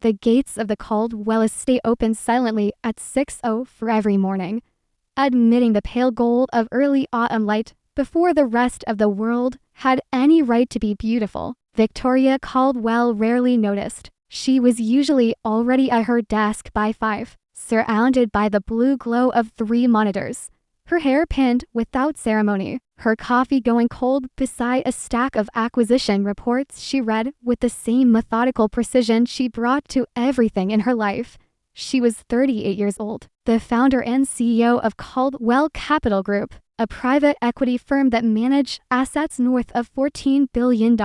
The gates of the Caldwell estate opened silently at 6:00 for every morning, admitting the pale gold of early autumn light before the rest of the world had any right to be beautiful. Victoria Caldwell rarely noticed. She was usually already at her desk by 5, surrounded by the blue glow of 3 monitors, her hair pinned without ceremony, her coffee going cold beside a stack of acquisition reports she read with the same methodical precision she brought to everything in her life. She was 38 years old, the founder and CEO of Caldwell Capital Group, a private equity firm that managed assets north of $14 billion.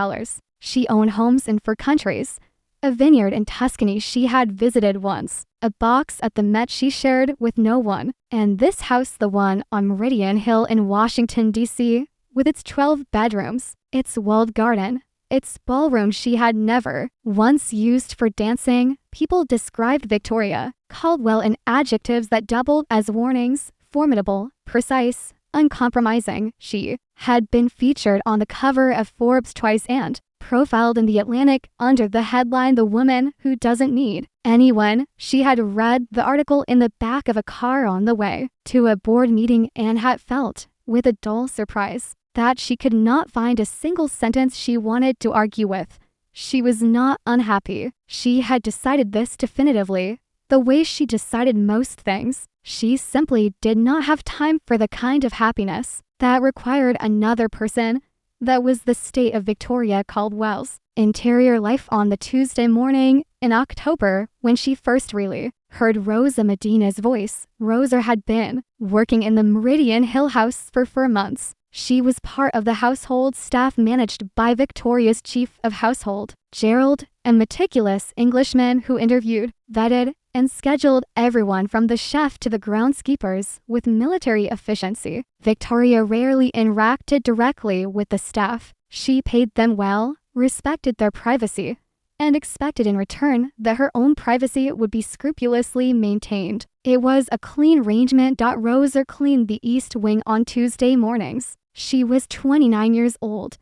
She owned homes in 4 countries, a vineyard in Tuscany she had visited once, a box at the Met she shared with no one, and this house, the one on Meridian Hill in Washington, D.C., with its 12 bedrooms, its walled garden, its ballroom she had never once used for dancing. People described Victoria Caldwell in adjectives that doubled as warnings: formidable, precise, uncompromising. She had been featured on the cover of Forbes twice and profiled in The Atlantic under the headline "The Woman Who Doesn't Need Anyone." She had read the article in the back of a car on the way to a board meeting and had felt, with a dull surprise, that she could not find a single sentence she wanted to argue with. She was not unhappy. She had decided this definitively. The way she decided most things, she simply did not have time for the kind of happiness that required another person. That was the state of Victoria Caldwell's interior life on the Tuesday morning in October when she first really heard Rosa Medina's voice. Rosa had been working in the Meridian Hill house for 4 months. She was part of the household staff managed by Victoria's chief of household, Gerald, a meticulous Englishman who interviewed, vetted, and scheduled everyone from the chef to the groundskeepers with military efficiency. Victoria rarely interacted directly with the staff. She paid them well, respected their privacy, and expected in return that her own privacy would be scrupulously maintained. It was a clean arrangement. Rosa cleaned the East Wing on Tuesday mornings. She was 29 years old,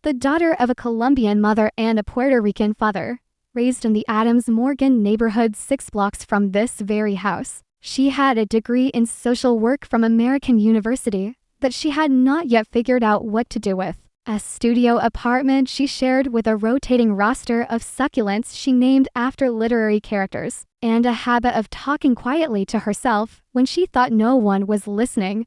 the daughter of a Colombian mother and a Puerto Rican father, raised in the Adams Morgan neighborhood 6 blocks from this very house. She had a degree in social work from American University that she had not yet figured out what to do with, a studio apartment she shared with a rotating roster of succulents she named after literary characters, and a habit of talking quietly to herself when she thought no one was listening.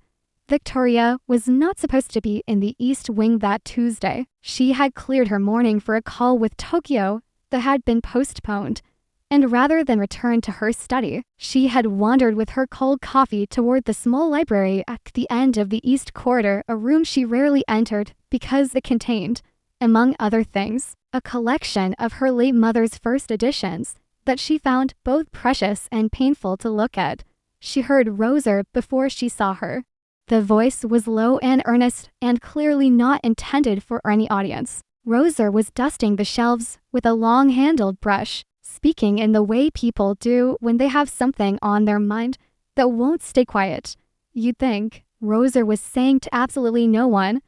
Victoria was not supposed to be in the East Wing that Tuesday. She had cleared her morning for a call with Tokyo that had been postponed, and rather than return to her study, she had wandered with her cold coffee toward the small library at the end of the East Corridor, a room she rarely entered because it contained, among other things, a collection of her late mother's first editions that she found both precious and painful to look at. She heard Rosa before she saw her. The voice was low and earnest and clearly not intended for any audience. Rosa was dusting the shelves with a long-handled brush, speaking in the way people do when they have something on their mind that won't stay quiet. You'd think, Rosa was saying to absolutely no one,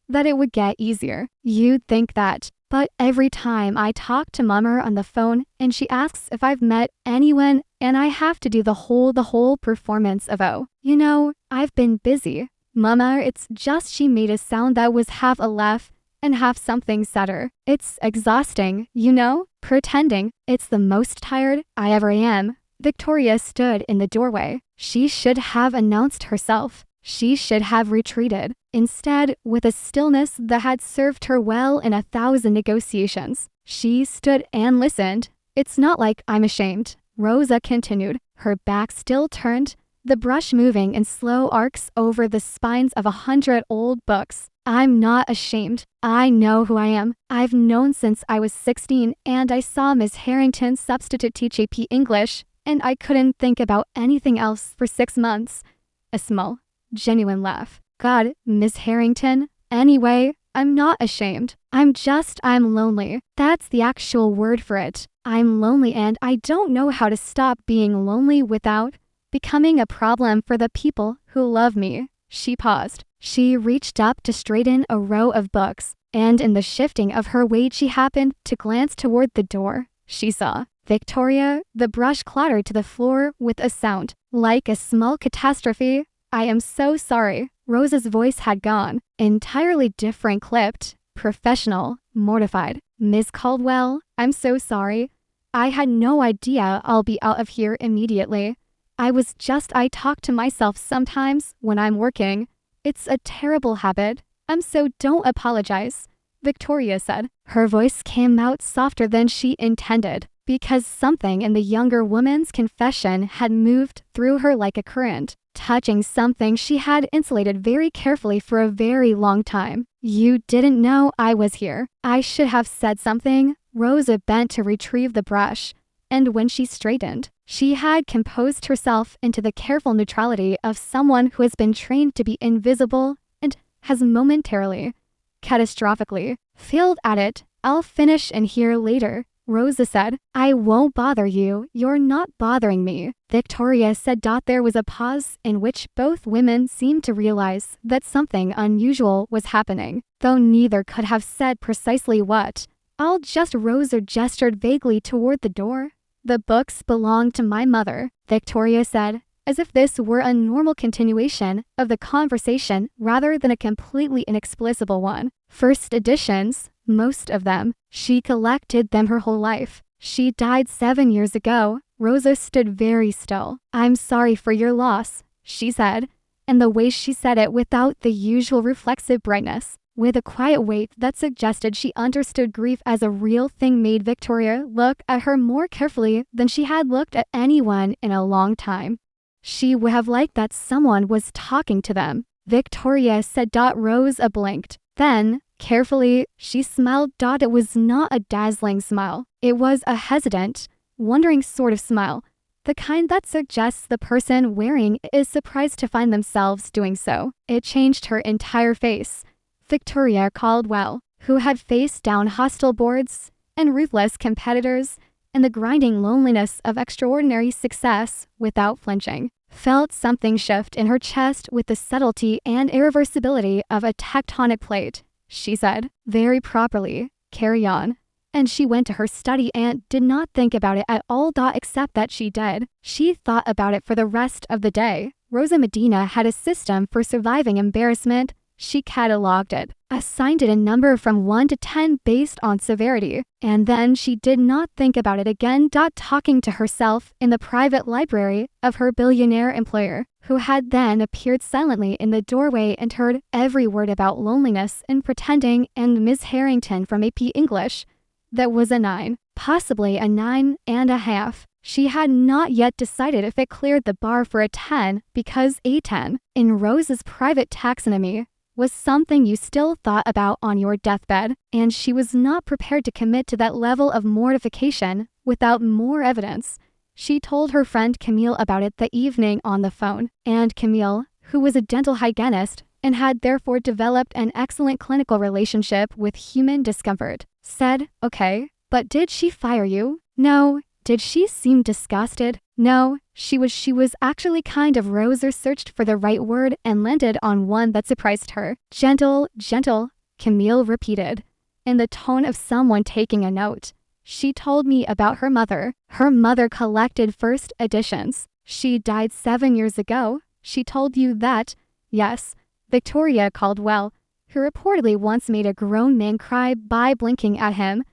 that it would get easier. You'd think that. But every time I talk to Mama on the phone and she asks if I've met anyone and I have to do the whole performance of, "Oh, you know, I've been busy. Mama," it's just she made a sound that was half a laugh and have something sadder. "It's exhausting, you know, pretending." "It's the most tired I ever am." Victoria stood in the doorway. She should have announced herself. She should have retreated. Instead, with a stillness that had served her well in 1,000 negotiations, she stood and listened. "It's not like I'm ashamed," Rosa continued, her back still turned, the brush moving in slow arcs over the spines of 100 old books. "I'm not ashamed. I know who I am. I've known since I was 16 and I saw Miss Harrington substitute teach AP English, and I couldn't think about anything else for 6 months. A small, genuine laugh. "God, Miss Harrington. Anyway, I'm not ashamed. I'm lonely. That's the actual word for it. I'm lonely and I don't know how to stop being lonely without becoming a problem for the people who love me." She paused. She reached up to straighten a row of books, and in the shifting of her weight she happened to glance toward the door. She saw Victoria, the brush clattered to the floor with a sound like a small catastrophe. I am so sorry. Rosa's voice had gone entirely different, clipped, professional, mortified. Miss Caldwell, I'm so sorry. I had no idea I'll be out of here immediately. I talk to myself sometimes when I'm working. It's a terrible habit. Don't apologize, Victoria said. Her voice came out softer than she intended, because something in the younger woman's confession had moved through her like a current, touching something she had insulated very carefully for a very long time. You didn't know I was here. I should have said something. Rosa bent to retrieve the brush, and when she straightened, she had composed herself into the careful neutrality of someone who has been trained to be invisible and has momentarily, catastrophically, failed at it. I'll finish in here later, Rosa said. I won't bother you. You're not bothering me, Victoria said. There was a pause in which both women seemed to realize that something unusual was happening, though neither could have said precisely what. Rosa gestured vaguely toward the door. The books belong to my mother, Victoria said, as if this were a normal continuation of the conversation rather than a completely inexplicable one. First editions, most of them. She collected them her whole life. She died 7 years ago. Rosa stood very still. I'm sorry for your loss, she said, and the way she said it without the usual reflexive brightness, with a quiet weight that suggested she understood grief as a real thing, made Victoria look at her more carefully than she had looked at anyone in a long time. She would have liked that someone was talking to them, Victoria said. Rosa blinked. Then, carefully, she smiled. It was not a dazzling smile. It was a hesitant, wondering sort of smile, the kind that suggests the person wearing it is surprised to find themselves doing so. It changed her entire face. Victoria Caldwell, who had faced down hostile boards and ruthless competitors and the grinding loneliness of extraordinary success without flinching, felt something shift in her chest with the subtlety and irreversibility of a tectonic plate. She said, very properly, carry on. And she went to her study and did not think about it at all, except that she did. She thought about it for the rest of the day. Rosa Medina had a system for surviving embarrassment. She catalogued it, assigned it a number from 1 to 10 based on severity, and then she did not think about it again. Talking to herself in the private library of her billionaire employer, who had then appeared silently in the doorway and heard every word about loneliness and pretending, and Miss Harrington from AP English. That was a 9, possibly a 9.5. She had not yet decided if it cleared the bar for a 10, because a 10, in Rosa's private taxonomy, was something you still thought about on your deathbed, and she was not prepared to commit to that level of mortification without more evidence. She told her friend Camille about it the evening on the phone, and Camille, who was a dental hygienist and had therefore developed an excellent clinical relationship with human discomfort, said, okay, but did she fire you? No. Did she seem disgusted? No, she was actually kind of. Rosa searched for the right word and landed on one that surprised her. Gentle, Camille repeated, in the tone of someone taking a note. She told me about her mother. Her mother collected first editions. She died 7 years ago. She told you that? Yes. Victoria Caldwell, who reportedly once made a grown man cry by blinking at him.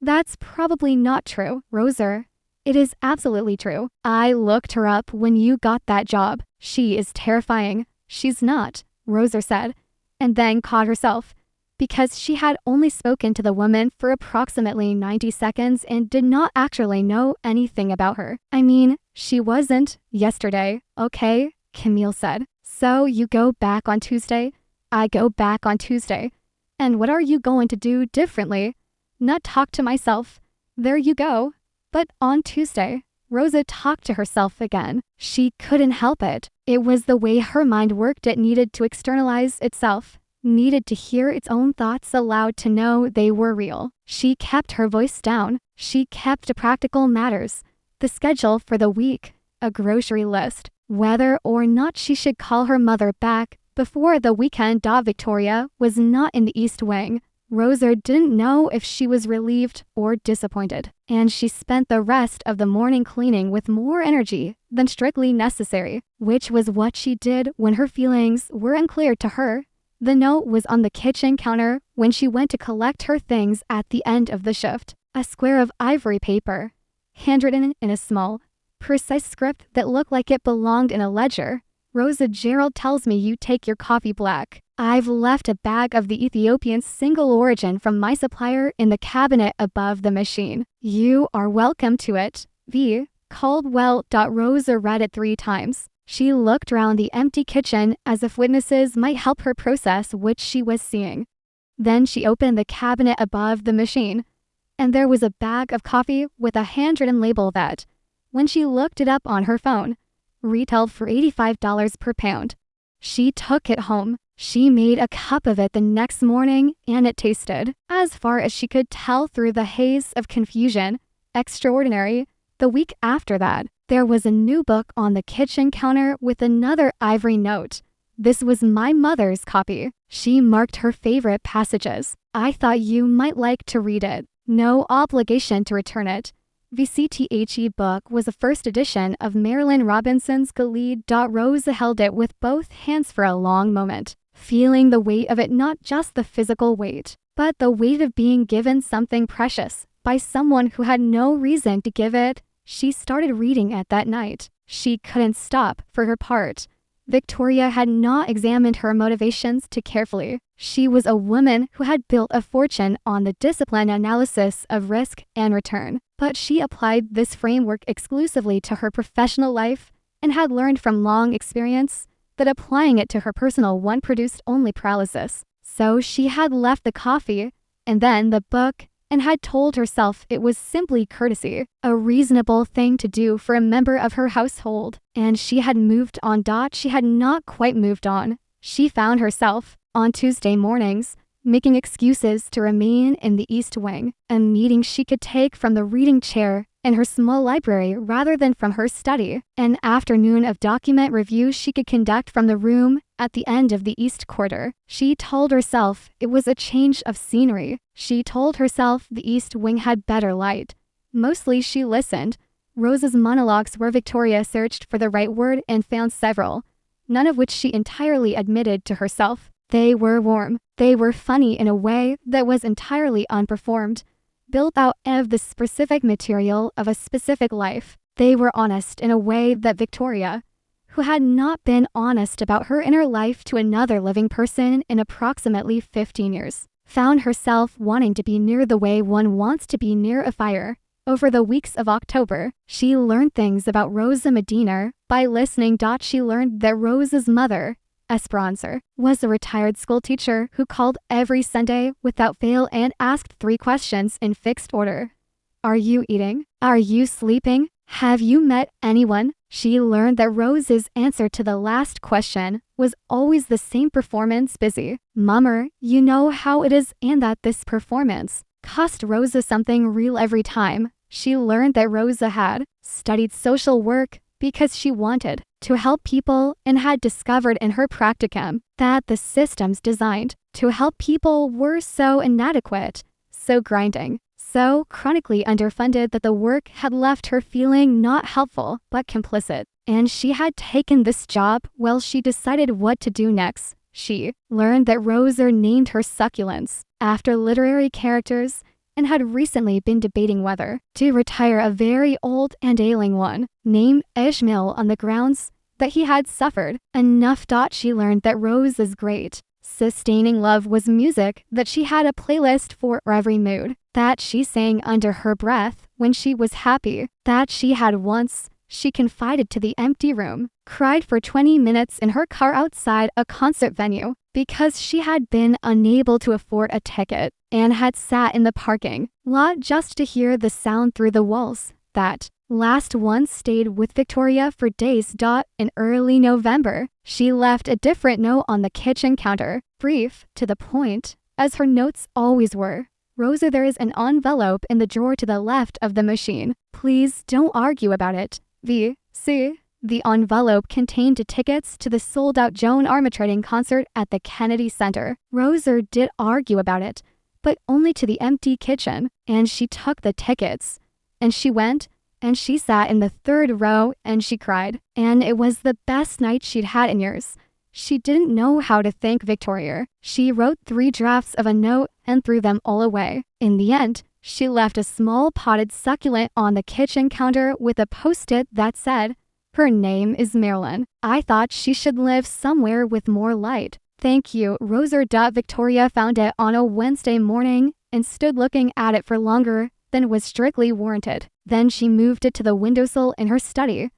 That's probably not true, Rosa. It is absolutely true. I looked her up when you got that job. She is terrifying. She's not, Rosa said, and then caught herself, because she had only spoken to the woman for approximately 90 seconds and did not actually know anything about her. I mean, she wasn't yesterday, okay, Camille said. So you go back on Tuesday? I go back on Tuesday. And what are you going to do differently? Not talk to myself. There you go. But on Tuesday, Rosa talked to herself again. She couldn't help it. It was the way her mind worked. It needed to externalize itself, needed to hear its own thoughts aloud to know they were real. She kept her voice down. She kept to practical matters, the schedule for the week, a grocery list, whether or not she should call her mother back before the weekend. Victoria was not in the East Wing, Rosa didn't know if she was relieved or disappointed, and she spent the rest of the morning cleaning with more energy than strictly necessary, which was what she did when her feelings were unclear to her. The note was on the kitchen counter when she went to collect her things at the end of the shift. A square of ivory paper, handwritten in a small, precise script that looked like it belonged in a ledger. Rosa, Gerald tells me you take your coffee black. I've left a bag of the Ethiopian single origin from my supplier in the cabinet above the machine. You are welcome to it. V. Caldwell. Rosa read it 3 times. She looked around the empty kitchen as if witnesses might help her process what she was seeing. Then she opened the cabinet above the machine, and there was a bag of coffee with a handwritten label that, when she looked it up on her phone, retailed for $85 per pound. She took it home. She made a cup of it the next morning, and it tasted, as far as she could tell through the haze of confusion, extraordinary. The week after that, there was a new book on the kitchen counter with another ivory note. This was my mother's copy. She marked her favorite passages. I thought you might like to read it. No obligation to return it. VCTHE book was the first edition of Marilyn Robinson's Gilead. Rosa held it with both hands for a long moment, feeling the weight of it, not just the physical weight, but the weight of being given something precious by someone who had no reason to give it. She started reading it that night. She couldn't stop. For her part, Victoria had not examined her motivations too carefully. She was a woman who had built a fortune on the disciplined analysis of risk and return, but she applied this framework exclusively to her professional life and had learned from long experience that applying it to her personal one produced only paralysis. So she had left the coffee and then the book and had told herself it was simply courtesy, a reasonable thing to do for a member of her household, and she had moved on. She had not quite moved on. She found herself, on Tuesday mornings, making excuses to remain in the East Wing, a meeting she could take from the reading chair in her small library rather than from her study, an afternoon of document review she could conduct from the room at the end of the East Quarter. She told herself it was a change of scenery. She told herself the East Wing had better light. Mostly she listened. Rosa's monologues where Victoria searched for the right word and found several, none of which she entirely admitted to herself. They were warm. They were funny in a way that was entirely unperformed, built out of the specific material of a specific life. They were honest in a way that Victoria, who had not been honest about her inner life to another living person in approximately 15 years, found herself wanting to be near the way one wants to be near a fire. Over the weeks of October, she learned things about Rosa Medina by listening. She learned that Rosa's mother, Esperanza, was a retired school teacher who called every Sunday without fail and asked 3 questions in fixed order. Are you eating? Are you sleeping? Have you met anyone? She learned that Rose's answer to the last question was always the same: performance busy. Mummer, you know how it is, and that this performance cost Rosa something real every time. She learned that Rosa had studied social work because she wanted to help people and had discovered in her practicum that the systems designed to help people were so inadequate, so grinding, so chronically underfunded that the work had left her feeling not helpful but complicit. And she had taken this job while she decided what to do next. She learned that Rosa named her succulents after literary characters and had recently been debating whether to retire a very old and ailing one named Ishmael on the grounds that he had suffered enough. She learned that Rosa's great sustaining love was music, that she had a playlist for every mood, that she sang under her breath when she was happy, that she had once, she confided to the empty room, cried for 20 minutes in her car outside a concert venue because she had been unable to afford a ticket and had sat in the parking lot just to hear the sound through the walls. That last one stayed with Victoria for days. In early November, she left a different note on the kitchen counter, brief, to the point, as her notes always were. Rosa, there is an envelope in the drawer to the left of the machine. Please don't argue about it. V.C. The envelope contained tickets to the sold-out Joan Armatrading concert at the Kennedy Center. Rosa did argue about it, but only to the empty kitchen, and she took the tickets. And she went, and she sat in the third row, and she cried, and it was the best night she'd had in years. She didn't know how to thank Victoria. She wrote 3 drafts of a note and threw them all away. In the end, she left a small potted succulent on the kitchen counter with a post-it that said, "Her name is Marilyn. I thought she should live somewhere with more light. Thank you, Rosa." Victoria found it on a Wednesday morning and stood looking at it for longer than was strictly warranted. Then she moved it to the windowsill in her study,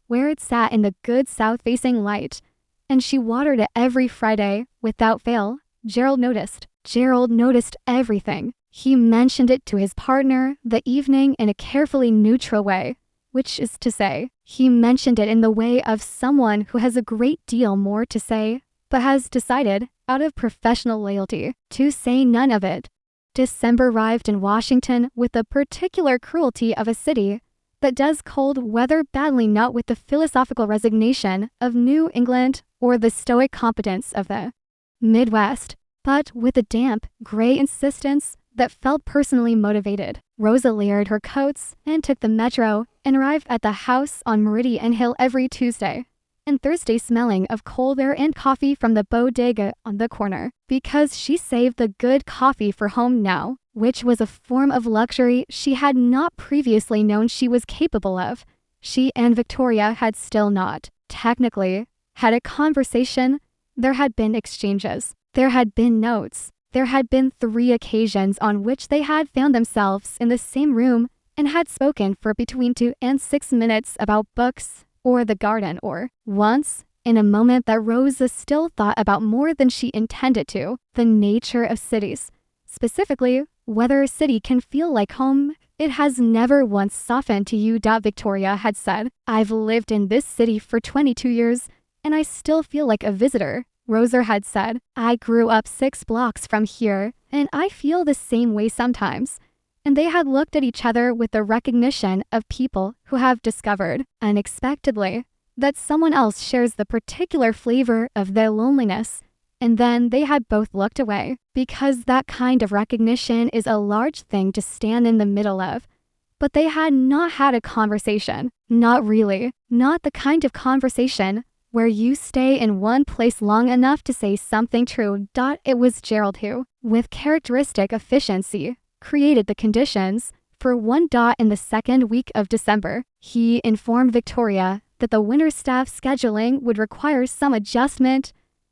where it sat in the good south-facing light, and she watered it every Friday without fail. Gerald noticed everything. He mentioned it to his partner the evening in a carefully neutral way, which is to say, he mentioned it in the way of someone who has a great deal more to say, but has decided, out of professional loyalty, to say none of it. December arrived in Washington with the particular cruelty of a city that does cold weather badly, not with the philosophical resignation of New England or the stoic competence of the Midwest, but with a damp, gray insistence that felt personally motivated. Rosa layered her coats and took the metro and arrived at the house on Meridian Hill every Tuesday and Thursday, smelling of cold air and coffee from the bodega on the corner, because she saved the good coffee for home now, which was a form of luxury she had not previously known she was capable of. She and Victoria had still not, technically, had a conversation. There had been exchanges. There had been notes. There had been 3 occasions on which they had found themselves in the same room and had spoken for between 2 and 6 minutes about books or the garden, or once, in a moment that Rosa still thought about more than she intended to, the nature of cities. Specifically, whether a city can feel like home. "It has never once softened to you," Victoria had said. "I've lived in this city for 22 years, and I still feel like a visitor," Rosa had said. "I grew up 6 blocks from here, and I feel the same way sometimes." And they had looked at each other with the recognition of people who have discovered, unexpectedly, that someone else shares the particular flavor of their loneliness. And then they had both looked away, because that kind of recognition is a large thing to stand in the middle of. But they had not had a conversation. Not really. Not the kind of conversation where you stay in one place long enough to say something true. It was Gerald who, with characteristic efficiency, created the conditions for one. In the second week of December, he informed Victoria that the winter staff scheduling would require some adjustment.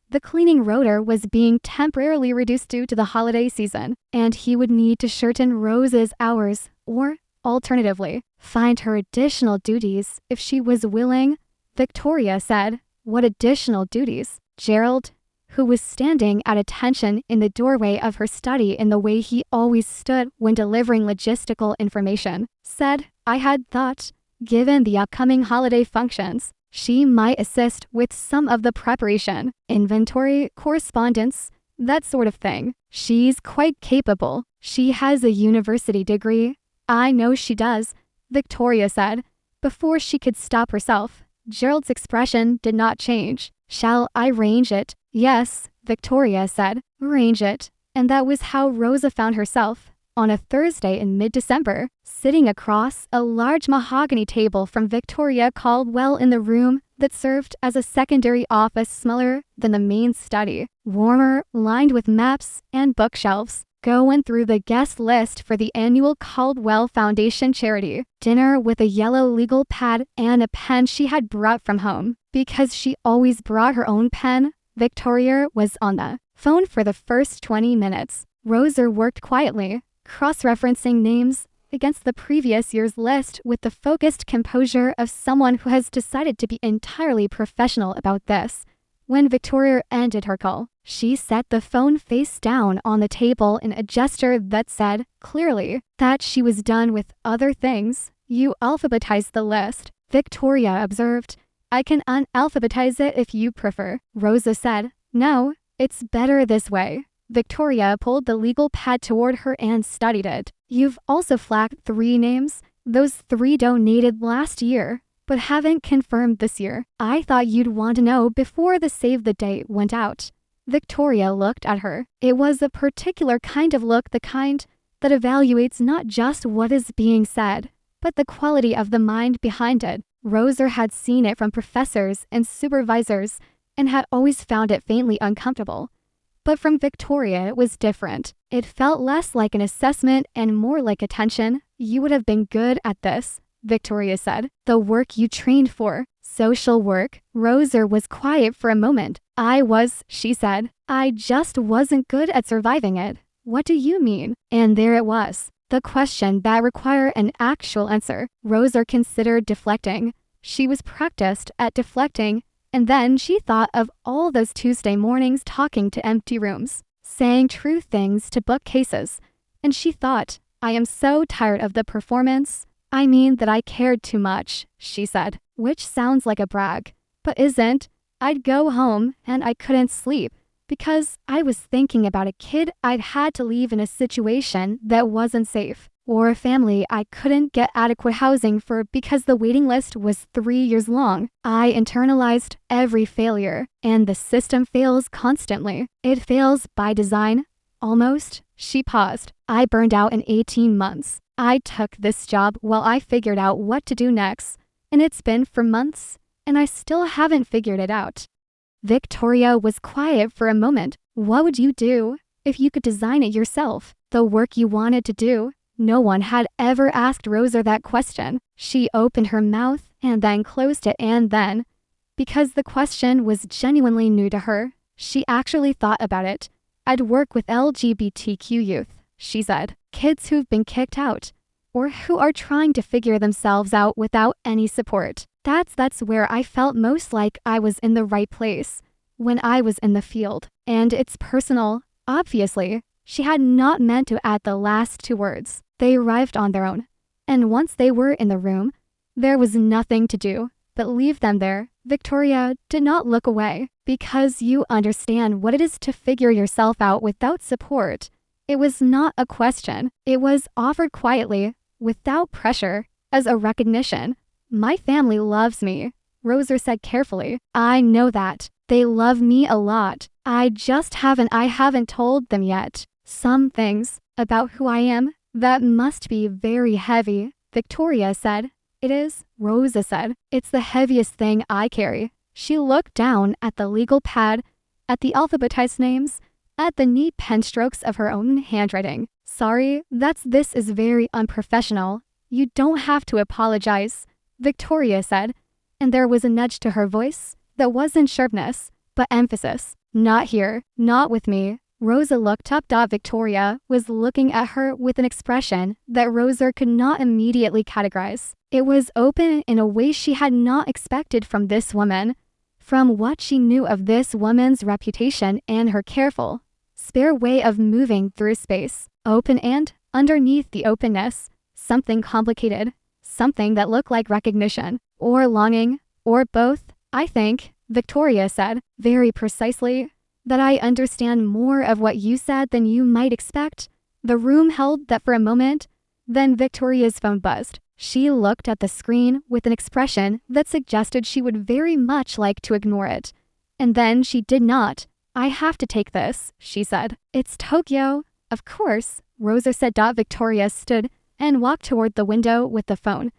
The cleaning rota was being temporarily reduced due to the holiday season, and he would need to shorten Rosa's hours, or, alternatively, find her additional duties if she was willing. Victoria said, "What additional duties?" Gerald, who was standing at attention in the doorway of her study in the way he always stood when delivering logistical information, said, "I had thought, given the upcoming holiday functions, she might assist with some of the preparation, inventory, correspondence, that sort of thing. She's quite capable. She has a university degree." "I know she does," Victoria said, before she could stop herself. Gerald's expression did not change. "Shall I arrange it?" "Yes," Victoria said, "arrange it." And that was how Rosa found herself, on a Thursday in mid-December, sitting across a large mahogany table from Victoria Caldwell in the room that served as a secondary office, smaller than the main study, warmer, lined with maps and bookshelves, going through the guest list for the annual Caldwell Foundation charity dinner with a yellow legal pad and a pen she had brought from home. Because she always brought her own pen, Victoria was on the phone for the first 20 minutes. Rosa worked quietly, cross-referencing names against the previous year's list with the focused composure of someone who has decided to be entirely professional about this. When Victoria ended her call, she set the phone face down on the table in a gesture that said, clearly, that she was done with other things. "You alphabetized the list," Victoria observed. "I can unalphabetize it if you prefer," Rosa said. "No, it's better this way." Victoria pulled the legal pad toward her and studied it. "You've also flagged 3 names. Those 3 donated last year, but haven't confirmed this year. I thought you'd want to know before the save the date went out." Victoria looked at her. It was a particular kind of look, the kind that evaluates not just what is being said, but the quality of the mind behind it. Rosa had seen it from professors and supervisors and had always found it faintly uncomfortable. But from Victoria it was different. It felt less like an assessment and more like attention. "You would have been good at this," Victoria said. "The work you trained for." "Social work?" Rosa was quiet for a moment. "I was," she said. "I just wasn't good at surviving it." "What do you mean?" And there it was. The question that required an actual answer. Rosa considered deflecting. She was practiced at deflecting, and then she thought of all those Tuesday mornings talking to empty rooms, saying true things to bookcases, and she thought, "I am so tired of the performance. I mean that I cared too much," she said, which sounds like a brag, but isn't. "I'd go home and I couldn't sleep because I was thinking about a kid I'd had to leave in a situation that wasn't safe, or a family I couldn't get adequate housing for because the waiting list was 3 years long. I internalized every failure, and the system fails constantly. It fails by design, almost." She paused. "I burned out in 18 months. I took this job while I figured out what to do next, and it's been for months, and I still haven't figured it out." Victoria was quiet for a moment. "What would you do if you could design it yourself? The work you wanted to do?" No one had ever asked Rosa that question. She opened her mouth and then closed it, and then, because the question was genuinely new to her, she actually thought about it. "I'd work with LGBTQ youth," she said. "Kids who've been kicked out, or who are trying to figure themselves out without any support. That's where I felt most like I was in the right place when I was in the field." And it's personal, obviously. She had not meant to add the last 2 words. They arrived on their own. And once they were in the room, there was nothing to do but leave them there. Victoria did not look away. "Because you understand what it is to figure yourself out without support." It was not a question. It was offered quietly, without pressure, as a recognition. "My family loves me," Rosa said carefully. "I know that. They love me a lot. I haven't told them yet. Some things about who I am that must be very heavy," Victoria said. "It is," Rosa said. "It's the heaviest thing I carry." She looked down at the legal pad, at the alphabetized names, at the neat pen strokes of her own handwriting. "Sorry, this is very unprofessional. You don't have to apologize," Victoria said, and there was a nudge to her voice that wasn't sharpness, but emphasis. "Not here, not with me." Rosa looked up. Victoria was looking at her with an expression that Rosa could not immediately categorize. It was open in a way she had not expected from this woman, from what she knew of this woman's reputation and her careful, spare way of moving through space. Open, and, underneath the openness, something complicated, something that looked like recognition, or longing, or both. "I think," Victoria said, very precisely, "that I understand more of what you said than you might expect." The room held that for a moment, then Victoria's phone buzzed. She looked at the screen with an expression that suggested she would very much like to ignore it. And then she did not. "I have to take this," she said. "It's Tokyo." "Of course," Rosa said. Victoria stood and walked toward the window with the phone,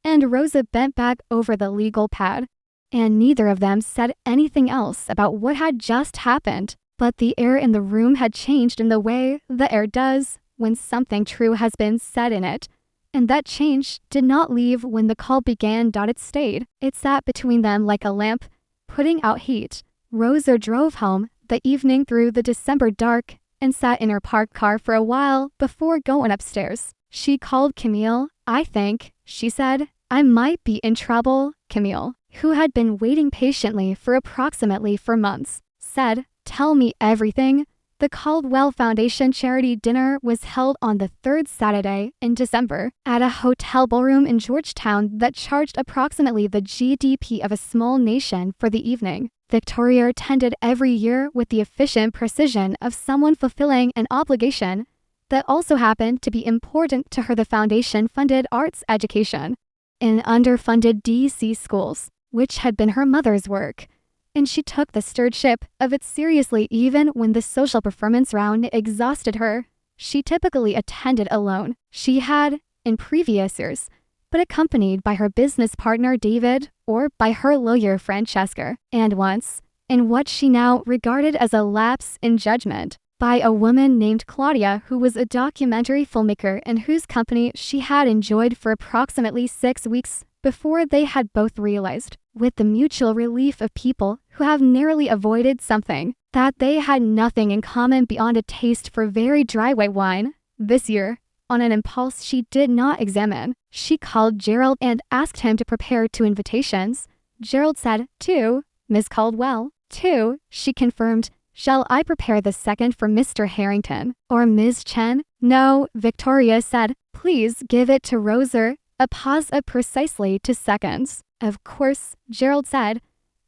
and Rosa bent back over the legal pad. And neither of them said anything else about what had just happened, but the air in the room had changed in the way the air does when something true has been said in it. And that change did not leave when the call began. It stayed. It sat between them like a lamp, putting out heat. Rosa drove home the evening through the December dark and sat in her parked car for a while before going upstairs. She called Camille. "I think," she said, "I might be in trouble." Camille, who had been waiting patiently for approximately 4 months, said, "Tell me everything." The Caldwell Foundation charity dinner was held on the 3rd Saturday in December at a hotel ballroom in Georgetown that charged approximately the GDP of a small nation for the evening. Victoria attended every year with the efficient precision of someone fulfilling an obligation that also happened to be important to her. The foundation funded arts education in underfunded DC schools, which had been her mother's work. and she took the stewardship of it seriously even when the social performance round exhausted her. She typically attended alone. She had, in previous years, but accompanied by her business partner David or by her lawyer Francesca, and once, in what she now regarded as a lapse in judgment, by a woman named Claudia who was a documentary filmmaker and whose company she had enjoyed for approximately 6 weeks before they had both realized, with the mutual relief of people who have narrowly avoided something, that they had nothing in common beyond a taste for very dry white wine. This year, on an impulse she did not examine, she called Gerald and asked him to prepare 2 invitations. Gerald said, 2, Miss Caldwell. 2, she confirmed. Shall I prepare the second for Mr. Harrington or Ms. Chen? No, Victoria said. Please give it to Rosa. A pause of precisely 2 seconds. Of course, Gerald said,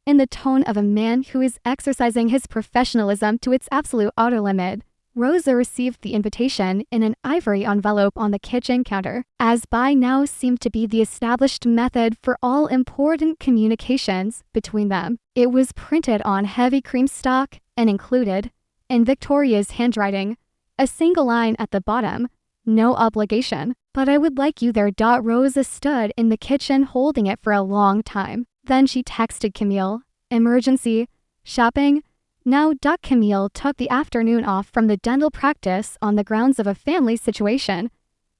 in the tone of a man who is exercising his professionalism to its absolute outer limit. Rosa received the invitation in an ivory envelope on the kitchen counter, as by now seemed to be the established method for all important communications between them. It was printed on heavy cream stock and included, in Victoria's handwriting, a single line at the bottom, no obligation, but I would like you there. Rosa stood in the kitchen holding it for a long time. Then she texted Camille, emergency, shopping. Now, Camille took the afternoon off from the dental practice on the grounds of a family situation,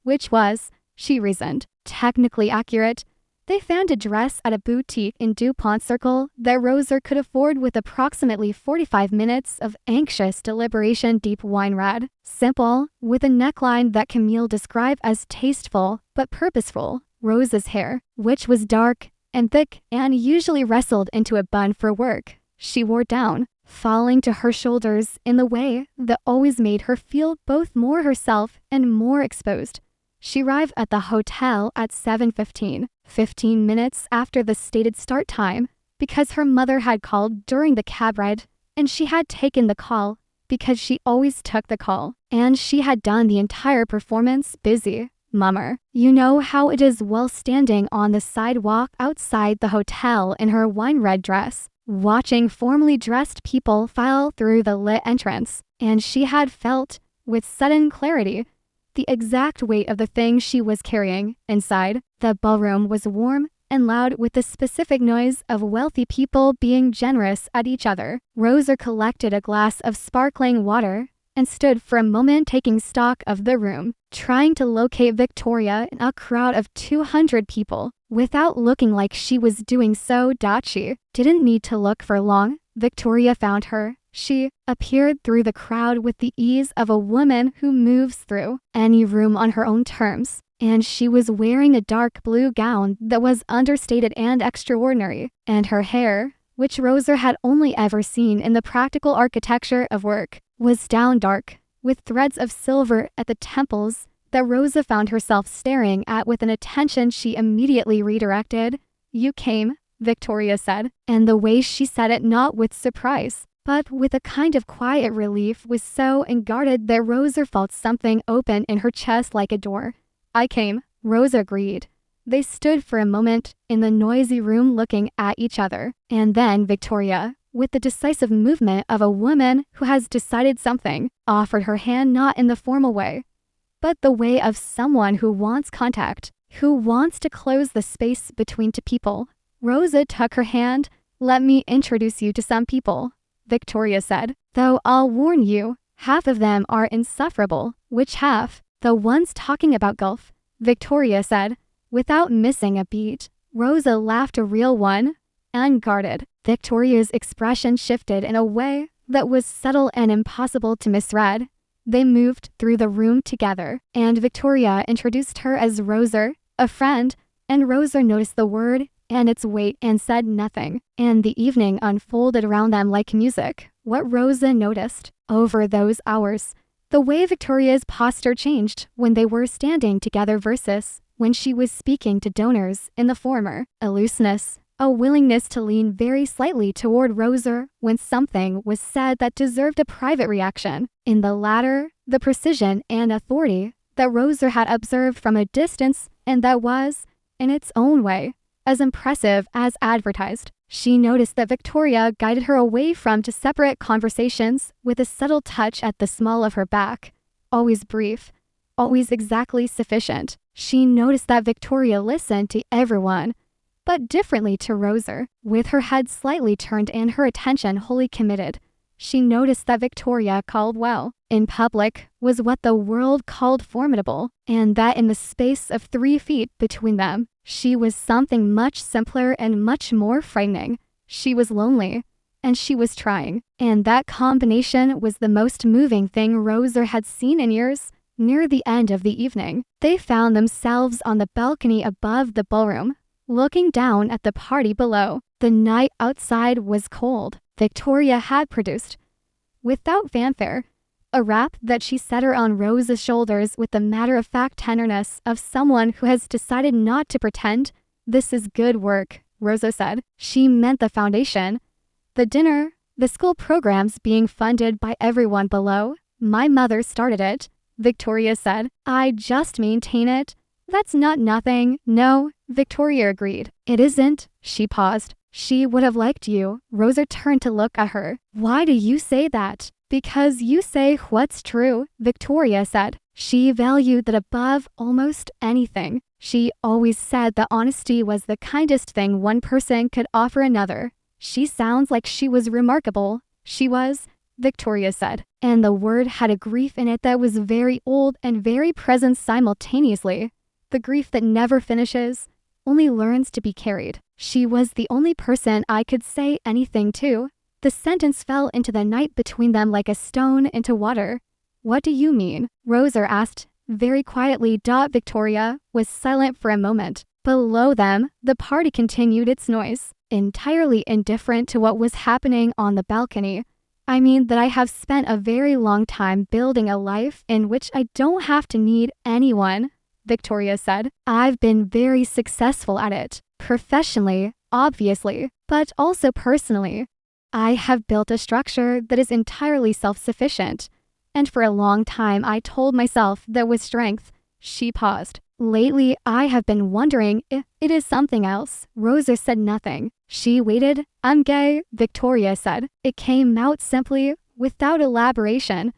which was, she reasoned, technically accurate. They found a dress at a boutique in DuPont Circle that Rosa could afford with approximately 45 minutes of anxious deliberation. Deep wine red, simple, with a neckline that Camille described as tasteful but purposeful. Rosa's hair, which was dark and thick and usually wrestled into a bun for work, she wore down, falling to her shoulders in the way that always made her feel both more herself and more exposed. She arrived at the hotel at 7:15, 15 minutes after the stated start time, because her mother had called during the cab ride, and she had taken the call because she always took the call, and she had done the entire performance busy. Mummer, you know how it is, while standing on the sidewalk outside the hotel in her wine-red dress, watching formally dressed people file through the lit entrance, and she had felt, with sudden clarity, the exact weight of the thing she was carrying. Inside, the ballroom was warm and loud with the specific noise of wealthy people being generous at each other. Rosa collected a glass of sparkling water and stood for a moment taking stock of the room, trying to locate Victoria in a crowd of 200 people, without looking like she was doing so. She didn't need to look for long. Victoria found her. She appeared through the crowd with the ease of a woman who moves through any room on her own terms, and she was wearing a dark blue gown that was understated and extraordinary, and her hair, which Rosa had only ever seen in the practical architecture of work, was down dark, with threads of silver at the temples that Rosa found herself staring at with an attention she immediately redirected. You came, Victoria said, and the way she said it not with surprise, but with a kind of quiet relief, was so unguarded that Rosa felt something open in her chest like a door. I came, Rosa agreed. They stood for a moment in the noisy room looking at each other, and then Victoria, with the decisive movement of a woman who has decided something, offered her hand, not in the formal way, but the way of someone who wants contact, who wants to close the space between 2 people. Rosa took her hand. Let me introduce you to some people, Victoria said, though I'll warn you, half of them are insufferable. Which half? The ones talking about golf, Victoria said, without missing a beat. Rosa laughed, a real one, unguarded. Victoria's expression shifted in a way that was subtle and impossible to misread. They moved through the room together, and Victoria introduced her as Rosa, a friend, and Rosa noticed the word and its weight and said nothing, and the evening unfolded around them like music. What Rosa noticed over those hours, the way Victoria's posture changed when they were standing together versus when she was speaking to donors. In the former, a looseness, a willingness to lean very slightly toward Rosa when something was said that deserved a private reaction. In the latter, the precision and authority that Rosa had observed from a distance and that was, in its own way, as impressive as advertised. She noticed that Victoria guided her away from to separate conversations with a subtle touch at the small of her back. Always brief, always exactly sufficient. She noticed that Victoria listened to everyone, but differently to Rosa, with her head slightly turned and her attention wholly committed. She noticed that Victoria Caldwell, in public, was what the world called formidable, and that in the space of 3 feet between them, she was something much simpler and much more frightening. She was lonely, and she was trying, and that combination was the most moving thing Rosa had seen in years. Near the end of the evening, they found themselves on the balcony above the ballroom, looking down at the party below. The night outside was cold. Victoria had produced, without fanfare, a wrap that she set her on Rosa's shoulders with the matter-of-fact tenderness of someone who has decided not to pretend. "This is good work," Rosa said. She meant the foundation, the dinner, the school programs being funded by everyone below. "My mother started it," Victoria said. "I just maintain it." "That's not nothing." "No," Victoria agreed. "It isn't." She paused. "She would have liked you." Rosa turned to look at her. "Why do you say that?" "Because you say what's true," Victoria said. She valued that above almost anything. She always said that honesty was the kindest thing one person could offer another. "She sounds like she was remarkable." "She was," Victoria said, and the word had a grief in it that was very old and very present simultaneously. The grief that never finishes, only learns to be carried. "She was the only person I could say anything to." The sentence fell into the night between them like a stone into water. "What do you mean?" Rosa asked, very quietly. Victoria was silent for a moment. Below them, the party continued its noise, entirely indifferent to what was happening on the balcony. "I mean that I have spent a very long time building a life in which I don't have to need anyone," Victoria said. "I've been very successful at it. Professionally, obviously, but also personally. I have built a structure that is entirely self-sufficient, and for a long time I told myself that was strength." She paused. "Lately, I have been wondering if it is something else." Rosa said nothing. She waited. "I'm gay," Victoria said. It came out simply, without elaboration,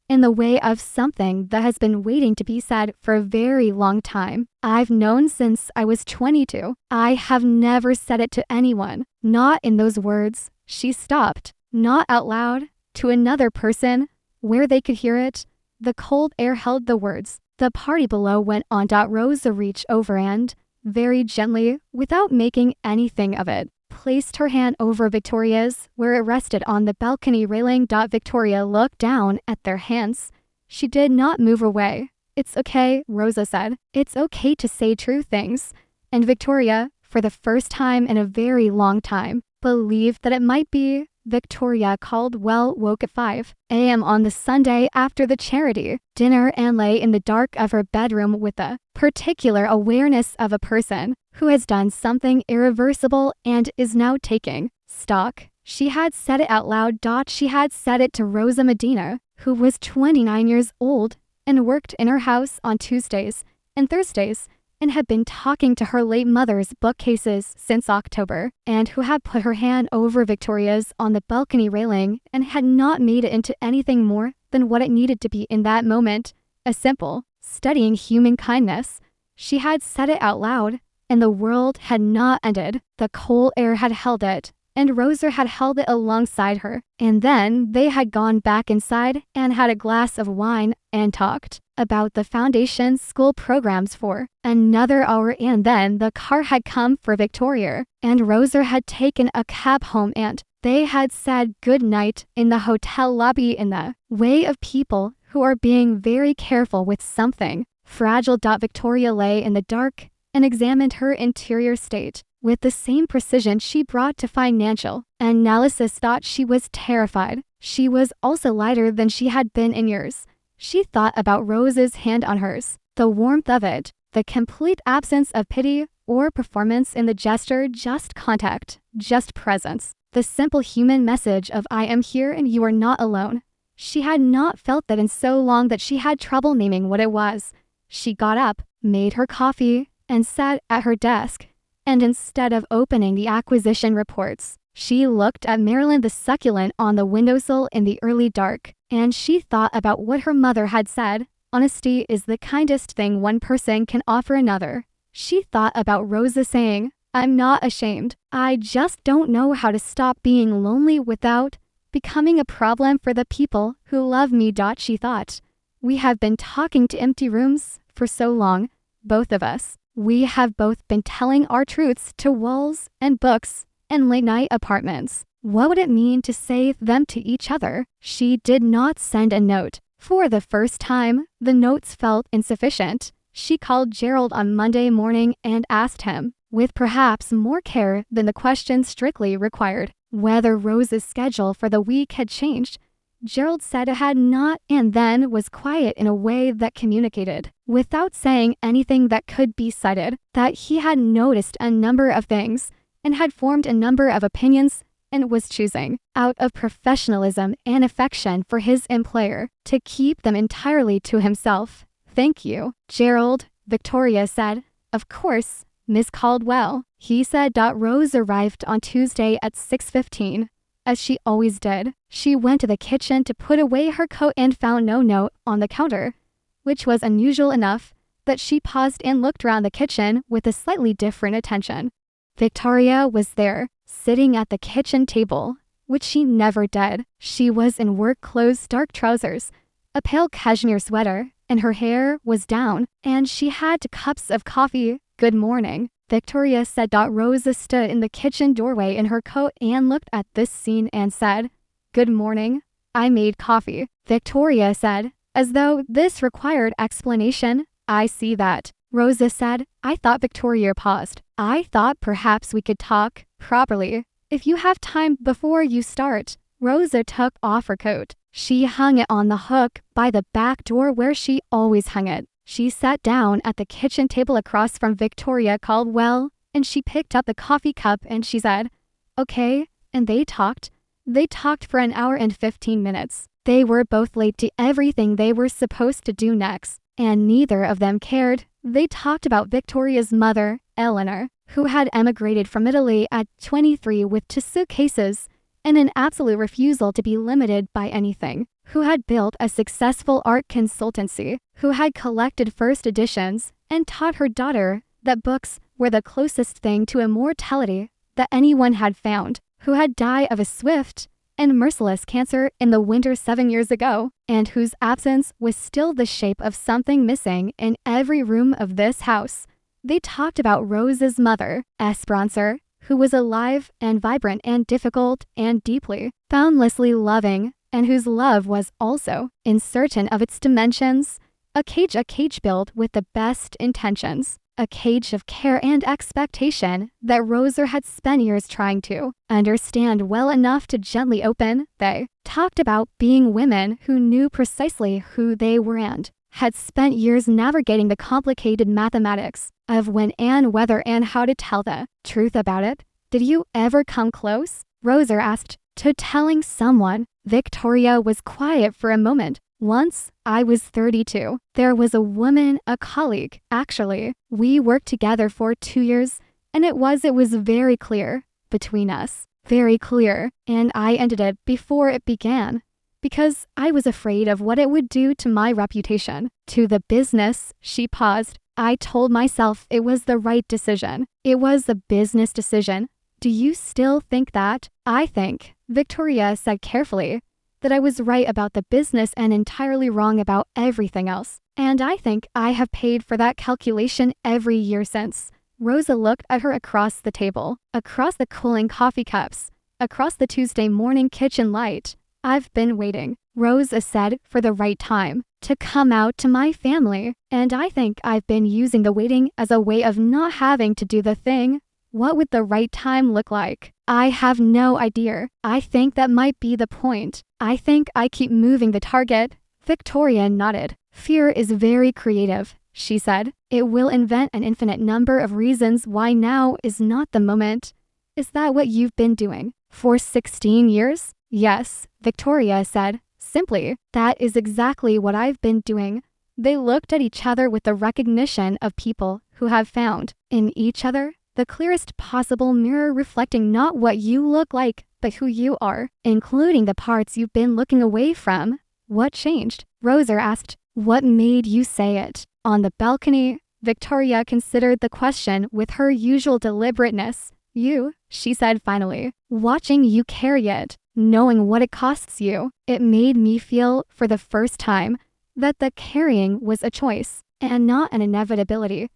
in the way of something that has been waiting to be said for a very long time. "I've known since I was 22. I have never said it to anyone. Not in those words." She stopped. "Not out loud, to another person, where they could hear it." The cold air held the words. The party below went on. Rosa reached over and, very gently, without making anything of it, placed her hand over Victoria's, where it rested on the balcony railing. Victoria looked down at their hands. She did not move away. "It's okay," Rosa said. "It's okay to say true things." And Victoria, for the first time in a very long time, believed that it might be. Victoria Caldwell woke at 5 a.m. on the Sunday after the charity dinner and lay in the dark of her bedroom with a particular awareness of a person who has done something irreversible and is now taking stock. She had said it out loud. She had said it to Rosa Medina, who was 29 years old and worked in her house on Tuesdays and Thursdays, and had been talking to her late mother's bookcases since October, and who had put her hand over Victoria's on the balcony railing and had not made it into anything more than what it needed to be in that moment, a simple, studying human kindness. She had said it out loud, and the world had not ended. The cold air had held it, and Rosa had held it alongside her. And then they had gone back inside and had a glass of wine and talked about the foundation school programs for another hour, and then the car had come for Victoria, and Rosa had taken a cab home, and they had said good night in the hotel lobby in the way of people who are being very careful with something fragile. Victoria lay in the dark and examined her interior state with the same precision she brought to financial analysis. She was terrified. She was also lighter than she had been in years. She thought about Rosa's hand on hers, the warmth of it, the complete absence of pity or performance in the gesture, just contact, just presence, the simple human message of "I am here and you are not alone." She had not felt that in so long that she had trouble naming what it was. She got up, made her coffee, and sat at her desk. And instead of opening the acquisition reports, she looked at Marilyn the succulent on the windowsill in the early dark, and she thought about what her mother had said. Honesty is the kindest thing one person can offer another. She thought about Rosa saying, "I'm not ashamed. I just don't know how to stop being lonely without becoming a problem for the people who love me." She thought, "We have been talking to empty rooms for so long, both of us. We have both been telling our truths to walls and books and late-night apartments. What would it mean to say them to each other?" She did not send a note. For the first time, the notes felt insufficient. She called Gerald on Monday morning and asked him, with perhaps more care than the question strictly required, whether Rosa's schedule for the week had changed. Gerald said it had not, and then was quiet in a way that communicated, without saying anything that could be cited, that he had noticed a number of things and had formed a number of opinions and was choosing, out of professionalism and affection for his employer, to keep them entirely to himself. "Thank you, Gerald," Victoria said. "Of course, Miss Caldwell," he said. Rose arrived on Tuesday at 6:15. As she always did, she went to the kitchen to put away her coat and found no note on the counter, which was unusual enough that she paused and looked around the kitchen with a slightly different attention. Victoria was there, sitting at the kitchen table, which she never did. She was in work clothes, dark trousers, a pale cashmere sweater, and her hair was down, and she had 2 cups of coffee. "Good morning," Victoria said. Rosa stood in the kitchen doorway in her coat and looked at this scene and said, "Good morning. I made coffee," Victoria said, as though this required explanation. "I see that," Rosa said. "I thought." Victoria paused. "I thought perhaps we could talk properly if you have time before you start." Rosa took off her coat. She hung it on the hook by the back door where she always hung it. She sat down at the kitchen table across from Victoria Caldwell, and she picked up the coffee cup and she said, "Okay," and they talked. They talked for an hour and 15 minutes. They were both late to everything they were supposed to do next, and neither of them cared. They talked about Victoria's mother, Eleanor, who had emigrated from Italy at 23 with 2 suitcases and an absolute refusal to be limited by anything, who had built a successful art consultancy, who had collected first editions and taught her daughter that books were the closest thing to immortality that anyone had found, who had died of a swift and merciless cancer in the winter 7 years ago, and whose absence was still the shape of something missing in every room of this house. They talked about Rosa's mother, Esperanza, who was alive and vibrant and difficult and deeply, boundlessly loving, and whose love was also, in certain of its dimensions, a cage built with the best intentions, a cage of care and expectation that Rosa had spent years trying to understand well enough to gently open. They talked about being women who knew precisely who they were and had spent years navigating the complicated mathematics of when and whether and how to tell the truth about it. "Did you ever come close?" Rosa asked, "to telling someone?" Victoria was quiet for a moment. "Once, I was 32. There was a woman, a colleague, actually. We worked together for 2 years, and it was very clear between us. Very clear, and I ended it before it began. Because I was afraid of what it would do to my reputation, to the business." She paused. "I told myself it was the right decision. It was a business decision. Do you still think that?" "I think," Victoria said carefully, "that I was right about the business and entirely wrong about everything else. And I think I have paid for that calculation every year since." Rosa looked at her across the table, across the cooling coffee cups, across the Tuesday morning kitchen light. "I've been waiting," Rosa said, "for the right time to come out to my family. And I think I've been using the waiting as a way of not having to do the thing. What would the right time look like? I have no idea. I think that might be the point. I think I keep moving the target." Victoria nodded. "Fear is very creative," she said. "It will invent an infinite number of reasons why now is not the moment." "Is that what you've been doing for 16 years?" "Yes," Victoria said, simply. "That is exactly what I've been doing." They looked at each other with the recognition of people who have found, in each other, The clearest possible mirror reflecting not what you look like, but who you are, including the parts you've been looking away from. What changed? Rosa asked. What made you say it? On the balcony, Victoria considered the question with her usual deliberateness. You, she said finally. Watching you carry it, knowing what it costs you, it made me feel, for the first time, that the carrying was a choice, and not an inevitability.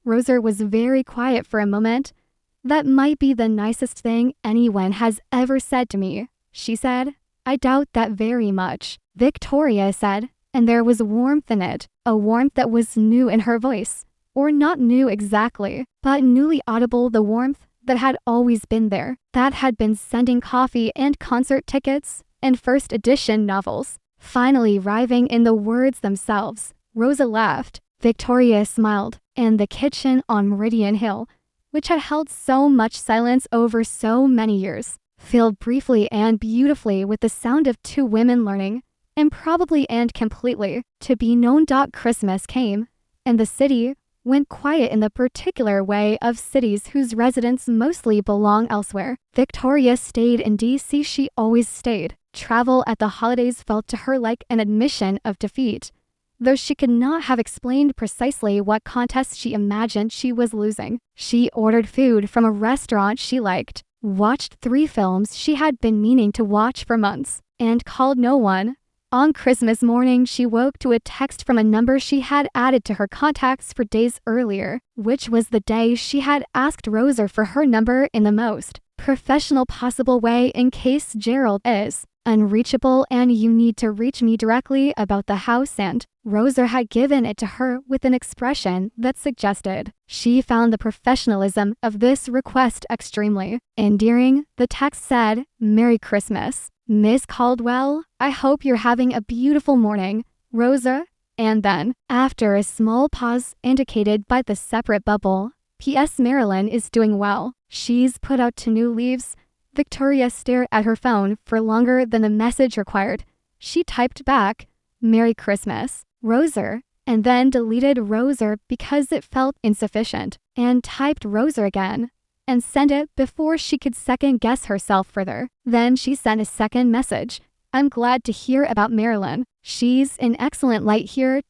Rosa was very quiet for a moment. That might be the nicest thing anyone has ever said to me, she said. I doubt that very much, Victoria said, and there was warmth in it, a warmth that was new in her voice, or not new exactly, but newly audible, the warmth that had always been there, that had been sending coffee and concert tickets and first edition novels, finally arriving in the words themselves. Rosa laughed. Victoria smiled, and the kitchen on Meridian Hill, which had held so much silence over so many years, filled briefly and beautifully with the sound of two women learning, improbably and completely, to be known. Christmas came, and the city went quiet in the particular way of cities whose residents mostly belong elsewhere. Victoria stayed in D.C. She always stayed. Travel at the holidays felt to her like an admission of defeat, though she could not have explained precisely what contest she imagined she was losing. She ordered food from a restaurant she liked, watched 3 films she had been meaning to watch for months, and called no one. On Christmas morning, she woke to a text from a number she had added to her contacts for days earlier, which was the day she had asked Rosa for her number in the most professional possible way in case Gerald is unreachable and you need to reach me directly about the house, and Rosa had given it to her with an expression that suggested she found the professionalism of this request extremely endearing. The text said, Merry Christmas, Miss Caldwell. I hope you're having a beautiful morning, Rosa. And then, after a small pause indicated by the separate bubble, P.S. Marilyn is doing well. She's put out 2 new leaves. Victoria stared at her phone for longer than the message required. She typed back, Merry Christmas, Rosa, and then deleted Rosa because it felt insufficient, and typed Rosa again, and sent it before she could second-guess herself further. Then she sent a second message. I'm glad to hear about Marilyn. She's in excellent light here.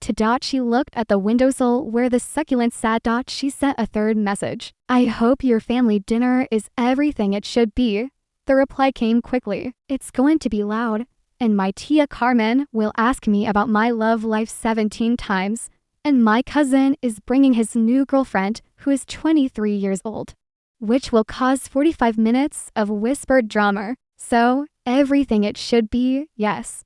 She looked at the windowsill where the succulent sat. She sent a third message. I hope your family dinner is everything it should be. The reply came quickly. It's going to be loud, and my tia Carmen will ask me about my love life 17 times, and my cousin is bringing his new girlfriend who is 23 years old, which will cause 45 minutes of whispered drama. So, everything it should be, yes.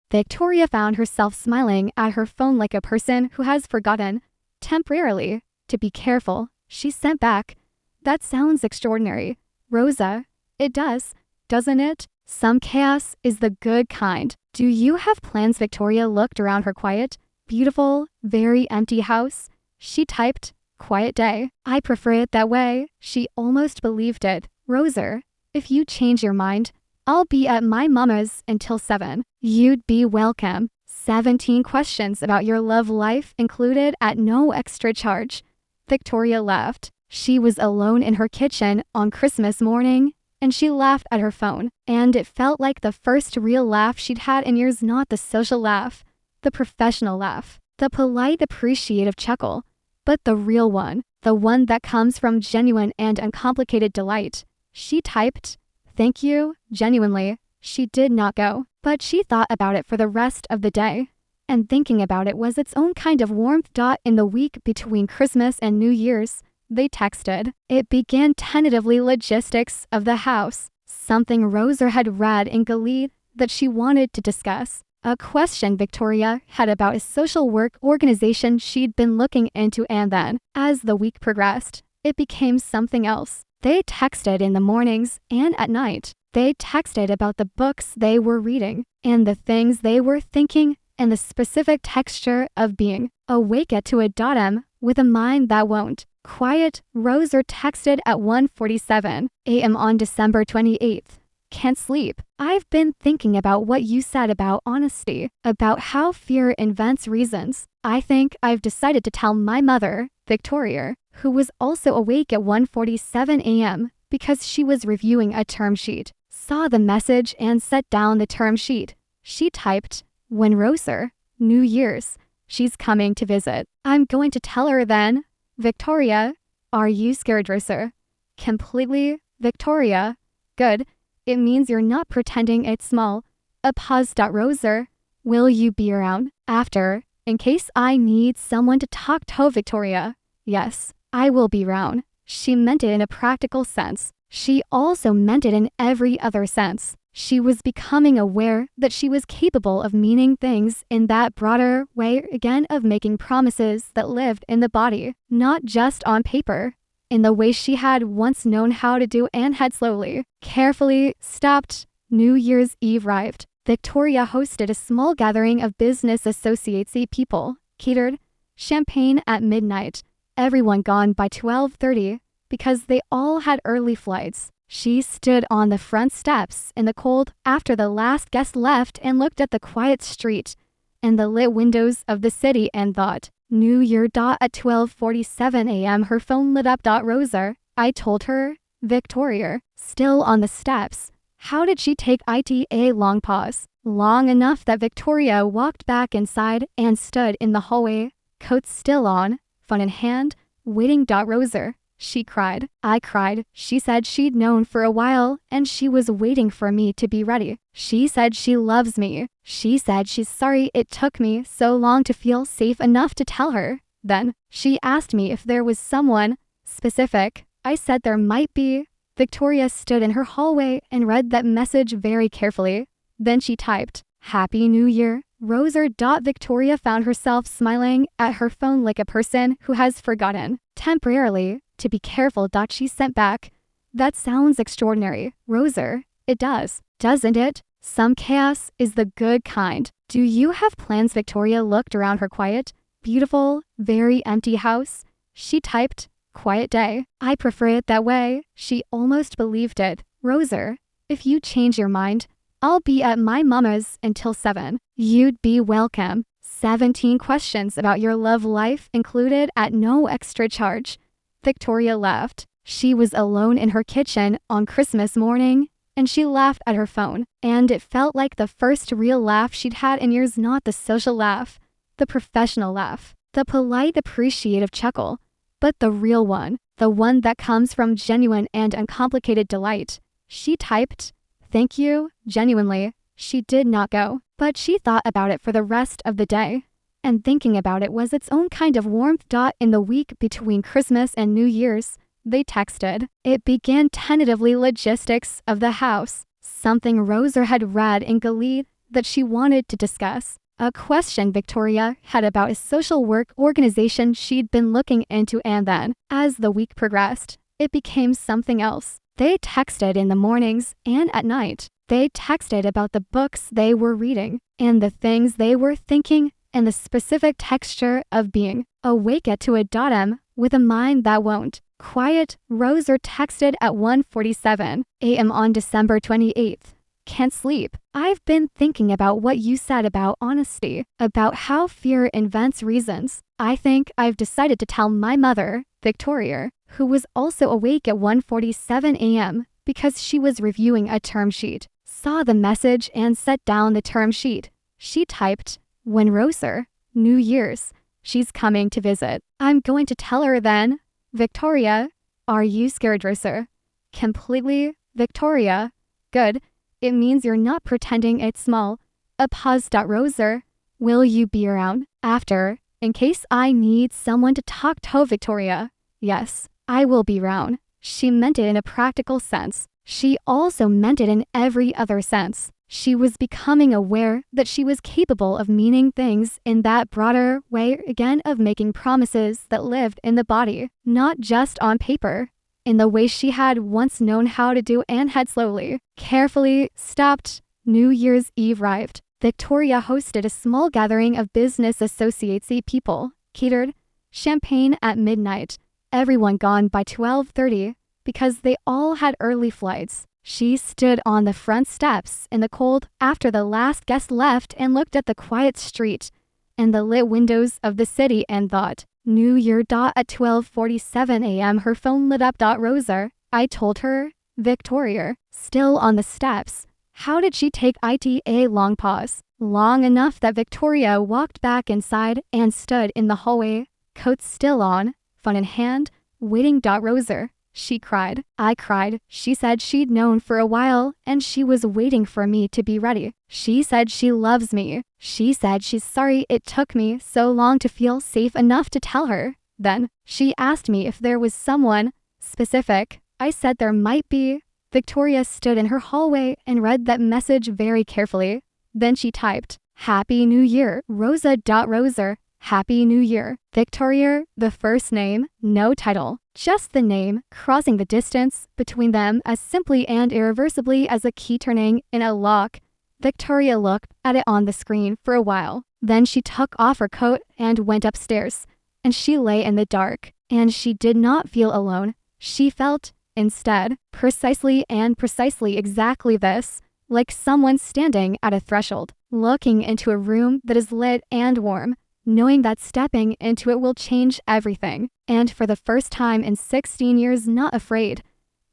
Victoria found herself smiling at her phone like a person who has forgotten, temporarily, to be careful. She sent back, that sounds extraordinary, Rosa. It does, doesn't it? Some chaos is the good kind. Do you have plans? Victoria looked around her quiet, beautiful, very empty house. She typed, quiet day. I prefer it that way. She almost believed it. Rosa, if you change your mind, I'll be at my mama's until 7. You'd be welcome. 17 questions about your love life included at no extra charge. Victoria laughed. She was alone in her kitchen on Christmas morning, and she laughed at her phone, and it felt like the first real laugh she'd had in years. Not the social laugh, the professional laugh, the polite appreciative chuckle, but the real one, the one that comes from genuine and uncomplicated delight. She typed, thank you, genuinely. She did not go, but she thought about it for the rest of the day, and thinking about it was its own kind of warmth. In the week between Christmas and New Year's, they texted. It began tentatively logistics of the house, something Rosa had read in Gilead that she wanted to discuss, a question Victoria had about a social work organization she'd been looking into, and then, as the week progressed, it became something else. They texted in the mornings and at night. They texted about the books they were reading, and the things they were thinking, and the specific texture of being awake at 2 a.m. with a mind that won't quiet. Rosa texted at 1:47 a.m. on December 28th. Can't sleep. I've been thinking about what you said about honesty, about how fear invents reasons. I think I've decided to tell my mother, Victoria. who was also awake at 1:47 a.m. because she was reviewing a term sheet, saw the message and set down the term sheet. She typed, "When Rosa, New Year's, she's coming to visit. I'm going to tell her then." Victoria, are you scared, Rosa? Completely, Victoria. Good. It means you're not pretending it's small. A pause. Rosa, will you be around after, in case I need someone to talk to? Victoria. Yes, I will be around. She meant it in a practical sense. She also meant it in every other sense. She was becoming aware that she was capable of meaning things in that broader way again, of making promises that lived in the body, not just on paper, in the way she had once known how to do and had slowly, carefully stopped. New Year's Eve arrived. Victoria hosted a small gathering of business associates, people, catered, champagne at midnight, everyone gone by 12:30 because they all had early flights. She stood on the front steps in the cold after the last guest left and looked at the quiet street and the lit windows of the city and thought, New Year. At 12:47 a.m. her phone lit up. Rosa, I told her. Victoria, still on the steps. How did she take it? A long pause, long enough that Victoria walked back inside and stood in the hallway, coat still on, phone in hand, waiting. Rosa, she cried. I cried. She said she'd known for a while and she was waiting for me to be ready. She said she loves me. She said she's sorry it took me so long to feel safe enough to tell her. Then, she asked me if there was someone specific. I said there might be. Victoria stood in her hallway and read that message very carefully. Then she typed, Happy New Year, Rosa. Victoria found herself smiling at her phone like a person who has forgotten, temporarily, to be careful. She sent back, That sounds extraordinary, Rosa. It does, doesn't it? Some chaos is the good kind. Do you have plans? Victoria looked around her quiet, beautiful, very empty house. She typed, Quiet day. I prefer it that way. She almost believed it. Rosa, if you change your mind, I'll be at my mama's until 7. You'd be welcome. 17 questions about your love life included at no extra charge. Victoria laughed. She was alone in her kitchen on Christmas morning, and she laughed at her phone. And it felt like the first real laugh she'd had in years, not the social laugh, the professional laugh, the polite, appreciative chuckle, but the real one, the one that comes from genuine and uncomplicated delight. She typed, Thank you, genuinely. She did not go, but she thought about it for the rest of the day. And thinking about it was its own kind of warmth. In the week between Christmas and New Year's, they texted. It began tentatively logistics of the house, something Rosa had read in Gilead that she wanted to discuss. A question Victoria had about a social work organization she'd been looking into, and then, as the week progressed, it became something else. They texted in the mornings and at night. They texted about the books they were reading and the things they were thinking and the specific texture of being awake at 2 a.m. with a mind that won't quiet. Rosa texted at 1:47 a.m. on December 28th. Can't sleep. I've been thinking about what you said about honesty, about how fear invents reasons. I think I've decided to tell my mother, Victoria, who was also awake at 1:47 a.m. because she was reviewing a term sheet, saw the message and set down the term sheet. She typed, When Rosa, New Year's, she's coming to visit. I'm going to tell her then. Victoria, are you scared, Rosa? Completely, Victoria. Good. It means you're not pretending it's small. A pause. Rosa, will you be around after, in case I need someone to talk to? Victoria. Yes, I will be around. She meant it in a practical sense. She also meant it in every other sense. She was becoming aware that she was capable of meaning things in that broader way again, of making promises that lived in the body, not just on paper, in the way she had once known how to do and had slowly, carefully stopped. New Year's Eve arrived. Victoria hosted a small gathering of business associates, people, catered, champagne at midnight, everyone gone by 12:30 because they all had early flights. She stood on the front steps in the cold after the last guest left and looked at the quiet street and the lit windows of the city and thought, New Year. At 12:47 a.m. her phone lit up. Rosa, I told her. Victoria, still on the steps. How did she take it? A long pause. Long enough that Victoria walked back inside and stood in the hallway, coat still on, phone in hand, waiting. Rosa, she cried. I cried. She said she'd known for a while and she was waiting for me to be ready. She said she loves me. She said she's sorry it took me so long to feel safe enough to tell her. Then, she asked me if there was someone specific. I said there might be. Victoria stood in her hallway and read that message very carefully. Then she typed, Happy New Year, Rosa. Rosa, Happy New Year. Victoria, the first name, no title, just the name, crossing the distance between them as simply and irreversibly as a key turning in a lock. Victoria looked at it on the screen for a while. Then she took off her coat and went upstairs. And she lay in the dark. And she did not feel alone. She felt, instead, precisely exactly this, like someone standing at a threshold, looking into a room that is lit and warm, knowing that stepping into it will change everything, and for the first time in 16 years not afraid.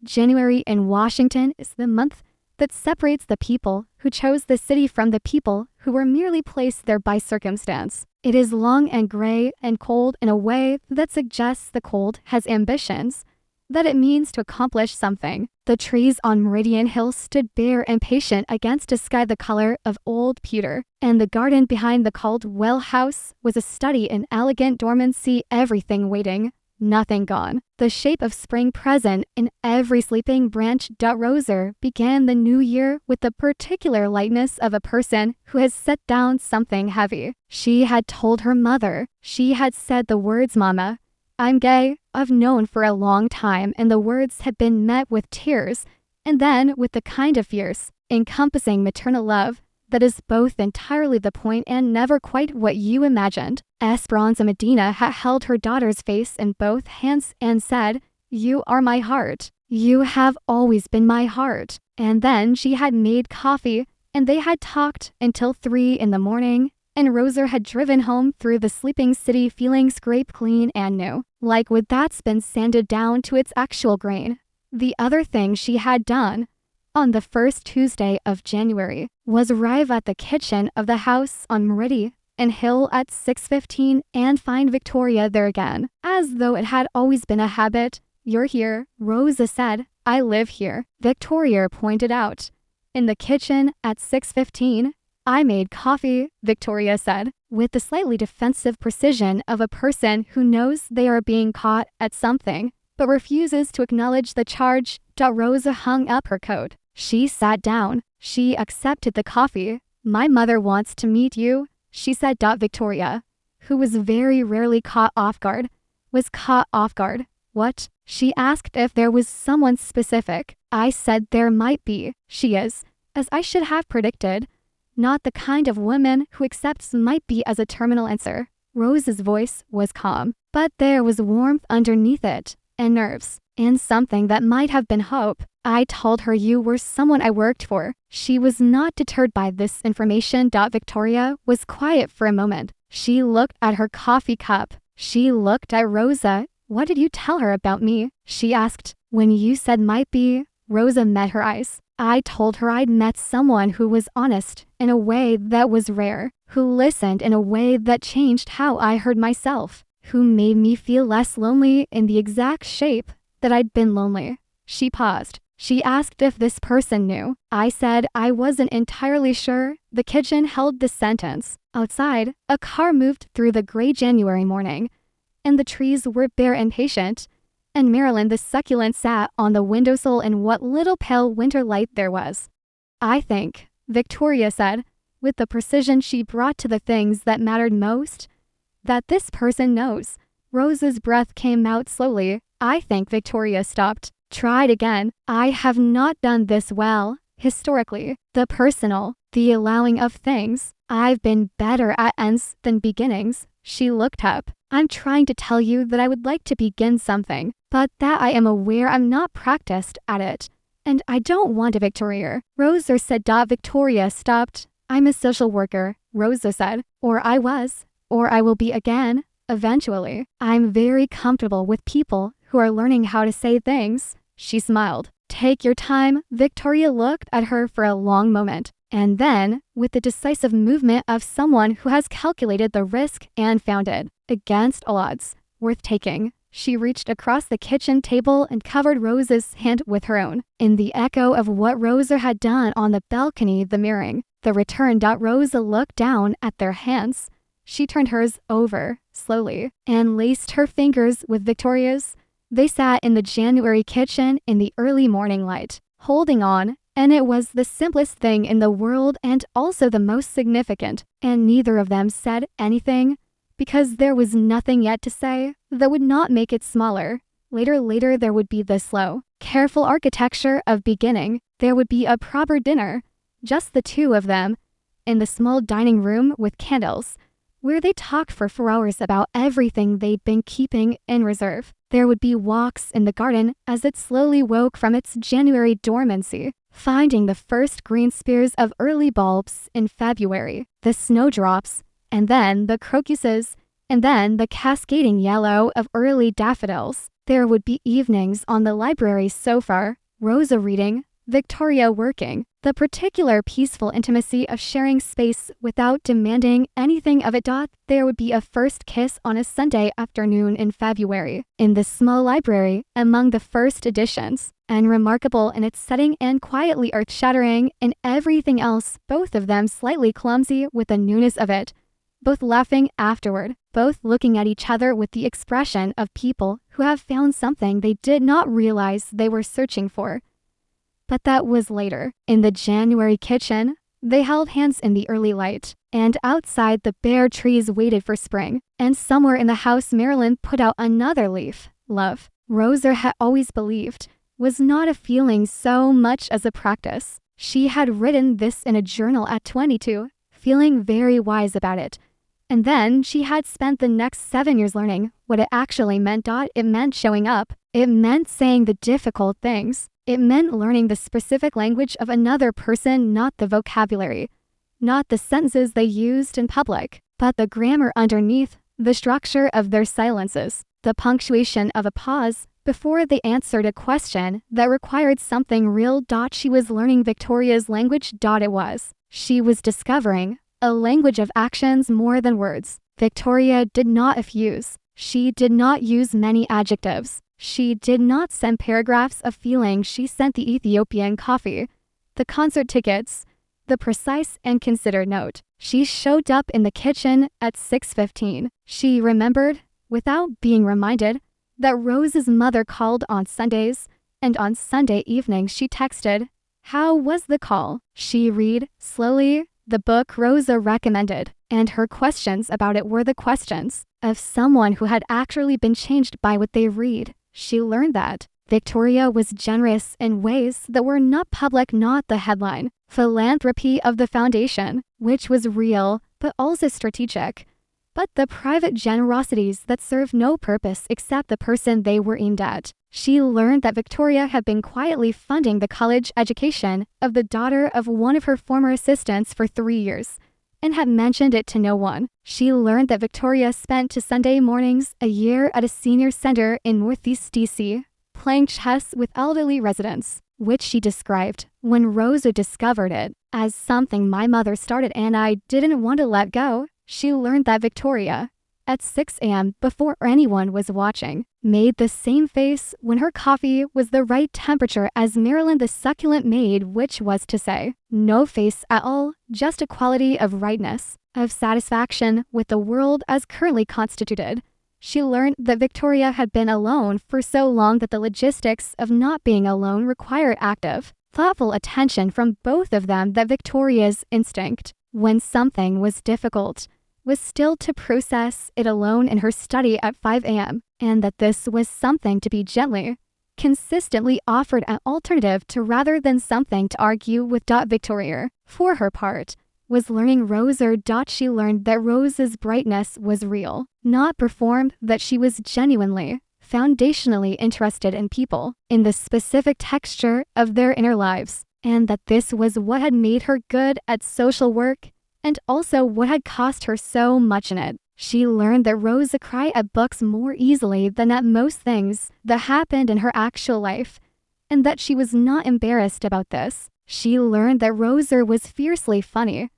January in Washington is the month that separates the people who chose the city from the people who were merely placed there by circumstance. It is long and gray and cold in a way that suggests the cold has ambitions, that it means to accomplish something. The trees on Meridian Hill stood bare and patient against a sky the color of old pewter, and the garden behind the Caldwell house was a study in elegant dormancy, everything waiting, nothing gone. The shape of spring present in every sleeping branch. Rosa began the new year with the particular lightness of a person who has set down something heavy. She had told her mother. She had said the words, Mama, I'm gay. I've known for a long time, and the words had been met with tears, and then with the kind of fierce, encompassing maternal love that is both entirely the point and never quite what you imagined. Rosa Medina had held her daughter's face in both hands and said, You are my heart. You have always been my heart. And then she had made coffee, and they had talked until 3 in the morning, and Rosa had driven home through the sleeping city feeling scraped clean and new, like wood that's been sanded down to its actual grain. The other thing she had done, on the first Tuesday of January, was arrive at the kitchen of the house on Meridian Hill at 6:15 and find Victoria there again, as though it had always been a habit. You're here, Rosa said. I live here, Victoria pointed out. In the kitchen at 6:15, I made coffee, Victoria said, with the slightly defensive precision of a person who knows they are being caught at something, but refuses to acknowledge the charge. Rosa hung up her coat. She sat down. She accepted the coffee. My mother wants to meet you, she said. Victoria, who was very rarely caught off guard, was caught off guard. What? She asked if there was someone specific. I said there might be. She is, as I should have predicted, not the kind of woman who accepts might be as a terminal answer. Rosa's voice was calm, but there was warmth underneath it, and nerves, and something that might have been hope. I told her you were someone I worked for. She was not deterred by this information. Victoria was quiet for a moment. She looked at her coffee cup. She looked at Rosa. What did you tell her about me? She asked. When you said might be, Rosa met her eyes. I told her I'd met someone who was honest in a way that was rare, who listened in a way that changed how I heard myself, who made me feel less lonely in the exact shape that I'd been lonely. She paused. She asked if this person knew. I said I wasn't entirely sure. The kitchen held the sentence. Outside, a car moved through the gray January morning, and the trees were bare and patient, and Marilyn the succulent sat on the windowsill in what little pale winter light there was. I think, Victoria said, with the precision she brought to the things that mattered most, that this person knows. Rosa's breath came out slowly. I think Victoria stopped. Tried again. I have not done this well, historically. The personal, the allowing of things. I've been better at ends than beginnings. She looked up. I'm trying to tell you that I would like to begin something, but that I am aware I'm not practiced at it. And I don't want a Victoria. Rosa said. Victoria stopped. I'm a social worker, Rosa said. Or I was. Or I will be again. Eventually, I'm very comfortable with people who are learning how to say things, she smiled. Take your time. Victoria looked at her for a long moment. And then, with the decisive movement of someone who has calculated the risk and found it, against all odds, worth taking, she reached across the kitchen table and covered Rosa's hand with her own. In the echo of what Rosa had done on the balcony, the mirroring, the return. Rosa looked down at their hands. She turned hers over, slowly, and laced her fingers with Victoria's. They sat in the January kitchen in the early morning light, holding on, and it was the simplest thing in the world and also the most significant, and neither of them said anything, because there was nothing yet to say that would not make it smaller. Later there would be the slow, careful architecture of beginning. There would be a proper dinner, just the two of them, in the small dining room with candles, where they talked for 4 hours about everything they'd been keeping in reserve. There would be walks in the garden as it slowly woke from its January dormancy, finding the first green spears of early bulbs in February, the snowdrops, and then the crocuses, and then the cascading yellow of early daffodils. There would be evenings on the library sofa, Rosa reading, Victoria working, the particular peaceful intimacy of sharing space without demanding anything of it. There would be a first kiss on a Sunday afternoon in February, in the small library among the first editions, and remarkable in its setting and quietly earth-shattering in everything else, both of them slightly clumsy with the newness of it, both laughing afterward, both looking at each other with the expression of people who have found something they did not realize they were searching for. But that was later. In the January kitchen, they held hands in the early light, and outside the bare trees waited for spring, and somewhere in the house Marilyn put out another leaf. Love, Rosa had always believed, was not a feeling so much as a practice. She had written this in a journal at 22, feeling very wise about it. And then she had spent the next 7 years learning what it actually meant. It meant showing up. It meant saying the difficult things. It meant learning the specific language of another person, not the vocabulary, not the sentences they used in public, but the grammar underneath, the structure of their silences, the punctuation of a pause before they answered a question that required something real. She was learning Victoria's language. It was. She was discovering a language of actions more than words. Victoria did not effuse. She did not use many adjectives. She did not send paragraphs of feeling. She sent the Ethiopian coffee, the concert tickets, the precise and considered note. She showed up in the kitchen at 6:15. She remembered, without being reminded, that Rose's mother called on Sundays, and on Sunday evening she texted, "How was the call?" She read, slowly, the book Rosa recommended, and her questions about it were the questions of someone who had actually been changed by what they read. She learned that Victoria was generous in ways that were not public, not the headline. Philanthropy of the foundation, which was real, but also strategic. But the private generosities that served no purpose except the person they were aimed at. She learned that Victoria had been quietly funding the college education of the daughter of one of her former assistants for 3 years, and had mentioned it to no one. She learned that Victoria spent two Sunday mornings a year at a senior center in Northeast DC, playing chess with elderly residents, which she described, when Rosa discovered it, as something my mother started and I didn't want to let go. She learned that Victoria, at 6 a.m. before anyone was watching, made the same face when her coffee was the right temperature as Marilyn the succulent maid, which was to say, no face at all, just a quality of rightness, of satisfaction with the world as currently constituted. She learned that Victoria had been alone for so long that the logistics of not being alone required active, thoughtful attention from both of them, that Victoria's instinct, when something was difficult, was still to process it alone in her study at 5 a.m., and that this was something to be gently, consistently offered an alternative to rather than something to argue with. Victoria, for her part, was learning Rosa. She learned that Rosa's brightness was real, not performed, that she was genuinely, foundationally interested in people, in the specific texture of their inner lives, and that this was what had made her good at social work, and also what had cost her so much in it. She learned that Rosa cried at books more easily than at most things that happened in her actual life, and that she was not embarrassed about this. She learned that Rosa was fiercely funny,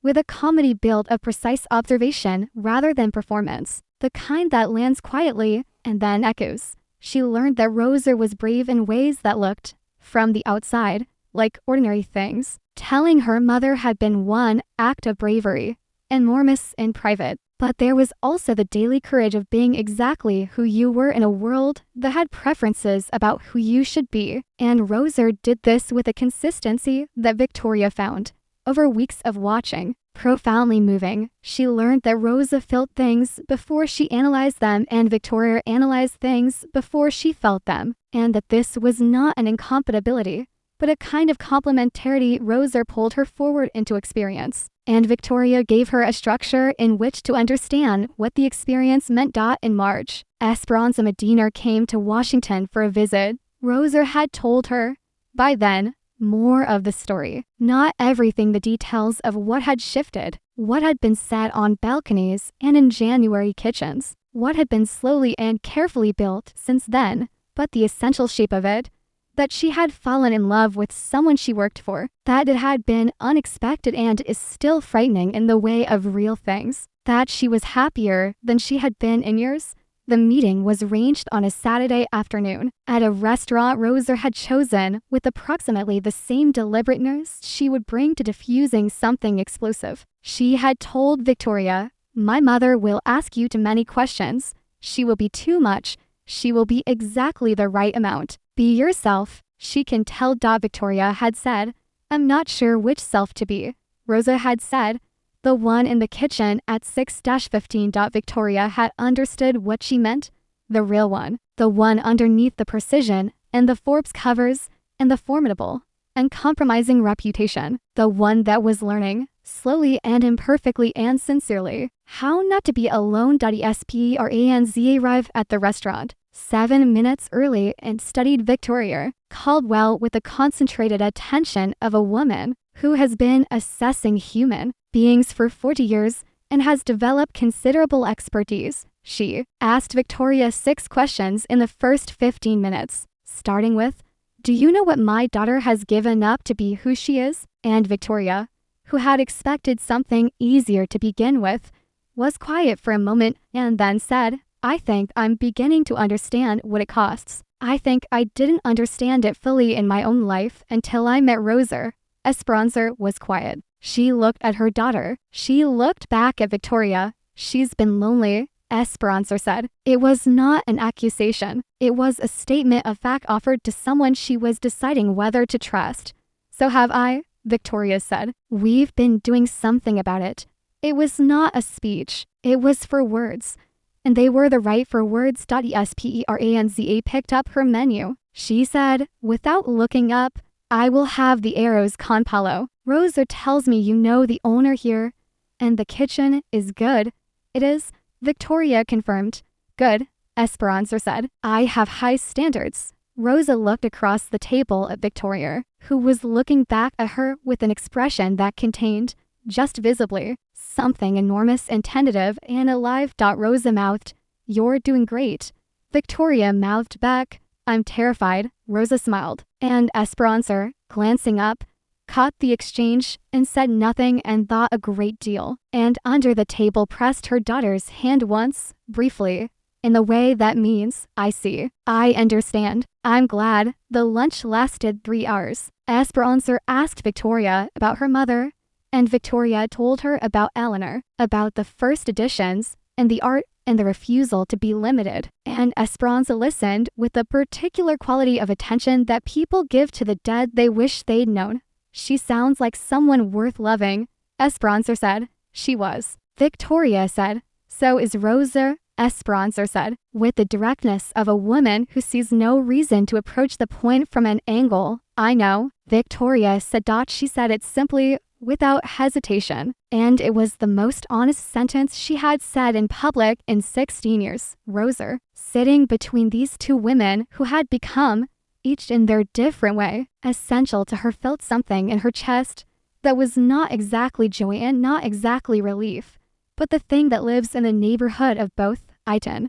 with a comedy built of precise observation rather than performance, the kind that lands quietly and then echoes. She learned that Rosa was brave in ways that looked, from the outside, like ordinary things. Telling her mother had been one act of bravery, enormous in private. But there was also the daily courage of being exactly who you were in a world that had preferences about who you should be. And Rosa did this with a consistency that Victoria found, over weeks of watching, profoundly moving. She learned that Rosa felt things before she analyzed them and Victoria analyzed things before she felt them, and that this was not an incompatibility, but a kind of complementarity. Rosa pulled her forward into experience, and Victoria gave her a structure in which to understand what the experience meant. In March, Rosa Medina came to Washington for a visit. Rosa had told her, by then, more of the story. Not everything, the details of what had shifted, what had been said on balconies and in January kitchens, what had been slowly and carefully built since then, but the essential shape of it, that she had fallen in love with someone she worked for, that it had been unexpected and is still frightening in the way of real things, that she was happier than she had been in years. The meeting was arranged on a Saturday afternoon at a restaurant Rosa had chosen with approximately the same deliberateness she would bring to diffusing something explosive. She had told Victoria, "My mother will ask you too many questions. She will be too much. She will be exactly the right amount. Be yourself. She can tell." Victoria had said, "I'm not sure which self to be." Rosa had said, "The one in the kitchen at 6-15." Victoria had understood what she meant. The real one. The one underneath the precision and the Forbes covers and the formidable, uncompromising reputation. The one that was learning, slowly and imperfectly and sincerely, how not to be alone. Esperanza arrived at the restaurant 7 minutes early and studied Victoria Caldwell with the concentrated attention of a woman who has been assessing human beings for 40 years and has developed considerable expertise. She asked Victoria 6 questions in the first 15 minutes, starting with, "Do you know what my daughter has given up to be who she is?" And Victoria, who had expected something easier to begin with, was quiet for a moment and then said, "I think I'm beginning to understand what it costs. I think I didn't understand it fully in my own life until I met Rosa." Esperanza was quiet. She looked at her daughter. She looked back at Victoria. "She's been lonely," Esperanza said. It was not an accusation. It was a statement of fact offered to someone she was deciding whether to trust. "So have I," Victoria said. "We've been doing something about it." It was not a speech. It was for words. And they were the right for words. Esperanza picked up her menu. She said, without looking up, "I will have the arroz con palo. Rosa tells me you know the owner here, and the kitchen is good." "It is," Victoria confirmed. "Good," Esperanza said. "I have high standards." Rosa looked across the table at Victoria, who was looking back at her with an expression that contained, just visibly, something enormous and tentative and alive. Rosa mouthed, "You're doing great." Victoria mouthed back, "I'm terrified." Rosa smiled, and Esperanza, glancing up, caught the exchange and said nothing and thought a great deal, and under the table pressed her daughter's hand once, briefly, in the way that means, "I see. I understand. I'm glad." The lunch lasted 3 hours. Esperanza asked Victoria about her mother, and Victoria told her about Eleanor, about the first editions, and the art, and the refusal to be limited. And Esperanza listened with the particular quality of attention that people give to the dead they wish they'd known. "She sounds like someone worth loving," Esperanza said. She was. Victoria said, "So is Rosa," Esperanza said, with the directness of a woman who sees no reason to approach the point from an angle. "I know," Victoria said. She said it simply, without hesitation, and it was the most honest sentence she had said in public in 16 years. Rosa, sitting between these two women who had become, each in their different way, essential to her, felt something in her chest that was not exactly joy and not exactly relief, but the thing that lives in the neighborhood of both, Iton.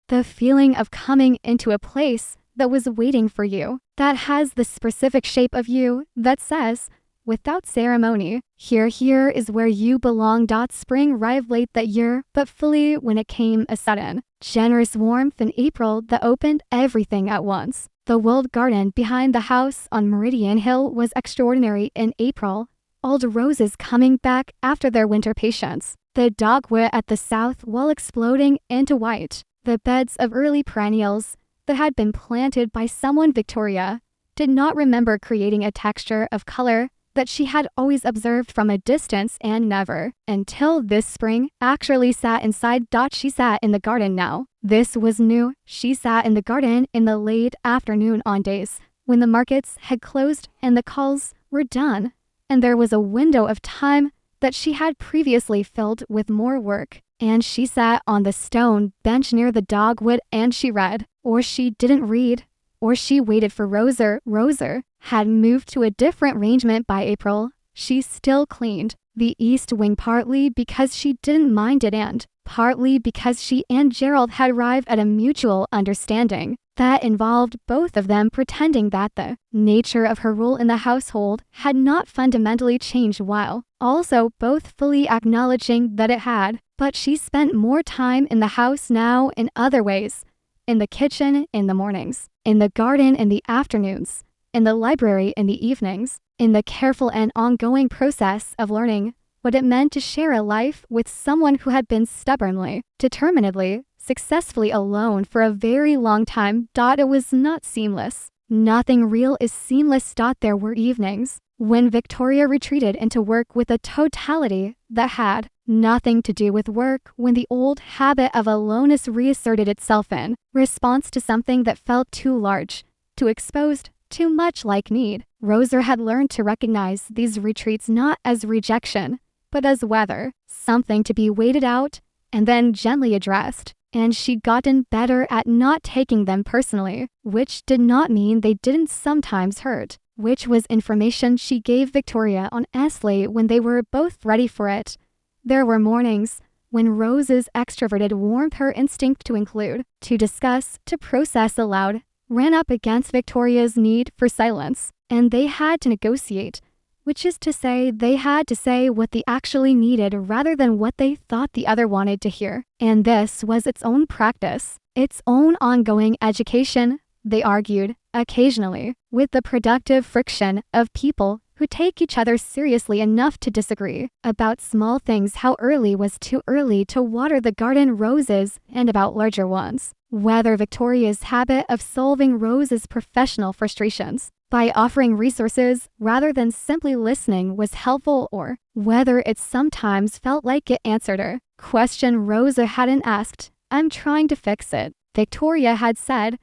The feeling of coming into a place that was waiting for you, that has the specific shape of you, that says, without ceremony, here is where you belong. Spring arrived late that year, but fully when it came a sudden, generous warmth in April that opened everything at once. The walled garden behind the house on Meridian Hill was extraordinary in April. Old roses coming back after their winter patience. The dogwood at the south wall exploding into white. The beds of early perennials that had been planted by someone Victoria did not remember creating a texture of color that she had always observed from a distance and never, until this spring, actually sat inside. She sat in the garden now. This was new. She sat in the garden in the late afternoon on days when the markets had closed and the calls were done, and there was a window of time that she had previously filled with more work. And she sat on the stone bench near the dogwood and she read, or she didn't read, or she waited for Rosa. Rosa had moved to a different arrangement by April. She still cleaned the east wing, partly because she didn't mind it and partly because she and Gerald had arrived at a mutual understanding that involved both of them pretending that the nature of her role in the household had not fundamentally changed, while also both fully acknowledging that it had. But she spent more time in the house now in other ways. In the kitchen in the mornings, in the garden in the afternoons, in the library in the evenings, in the careful and ongoing process of learning what it meant to share a life with someone who had been stubbornly, determinedly, successfully alone for a very long time. It was not seamless. Nothing real is seamless. There were evenings when Victoria retreated into work with a totality that had nothing to do with work, when the old habit of aloneness reasserted itself in response to something that felt too large, too exposed, too much like need. Rosa had learned to recognize these retreats not as rejection, but as weather, something to be waited out and then gently addressed. And she'd gotten better at not taking them personally, which did not mean they didn't sometimes hurt, which was information she gave Victoria honestly when they were both ready for it. There were mornings when Rosa's extroverted warmth, her instinct to include, to discuss, to process aloud, ran up against Victoria's need for silence, and they had to negotiate, which is to say they had to say what they actually needed rather than what they thought the other wanted to hear. And this was its own practice, its own ongoing education, they argued, occasionally, with the productive friction of people who take each other seriously enough to disagree about small things, how early was too early to water the garden roses, and about larger ones, whether Victoria's habit of solving Rosa's professional frustrations by offering resources rather than simply listening was helpful, or whether it sometimes felt like it answered her question Rosa hadn't asked. I'm trying to fix it, Victoria had said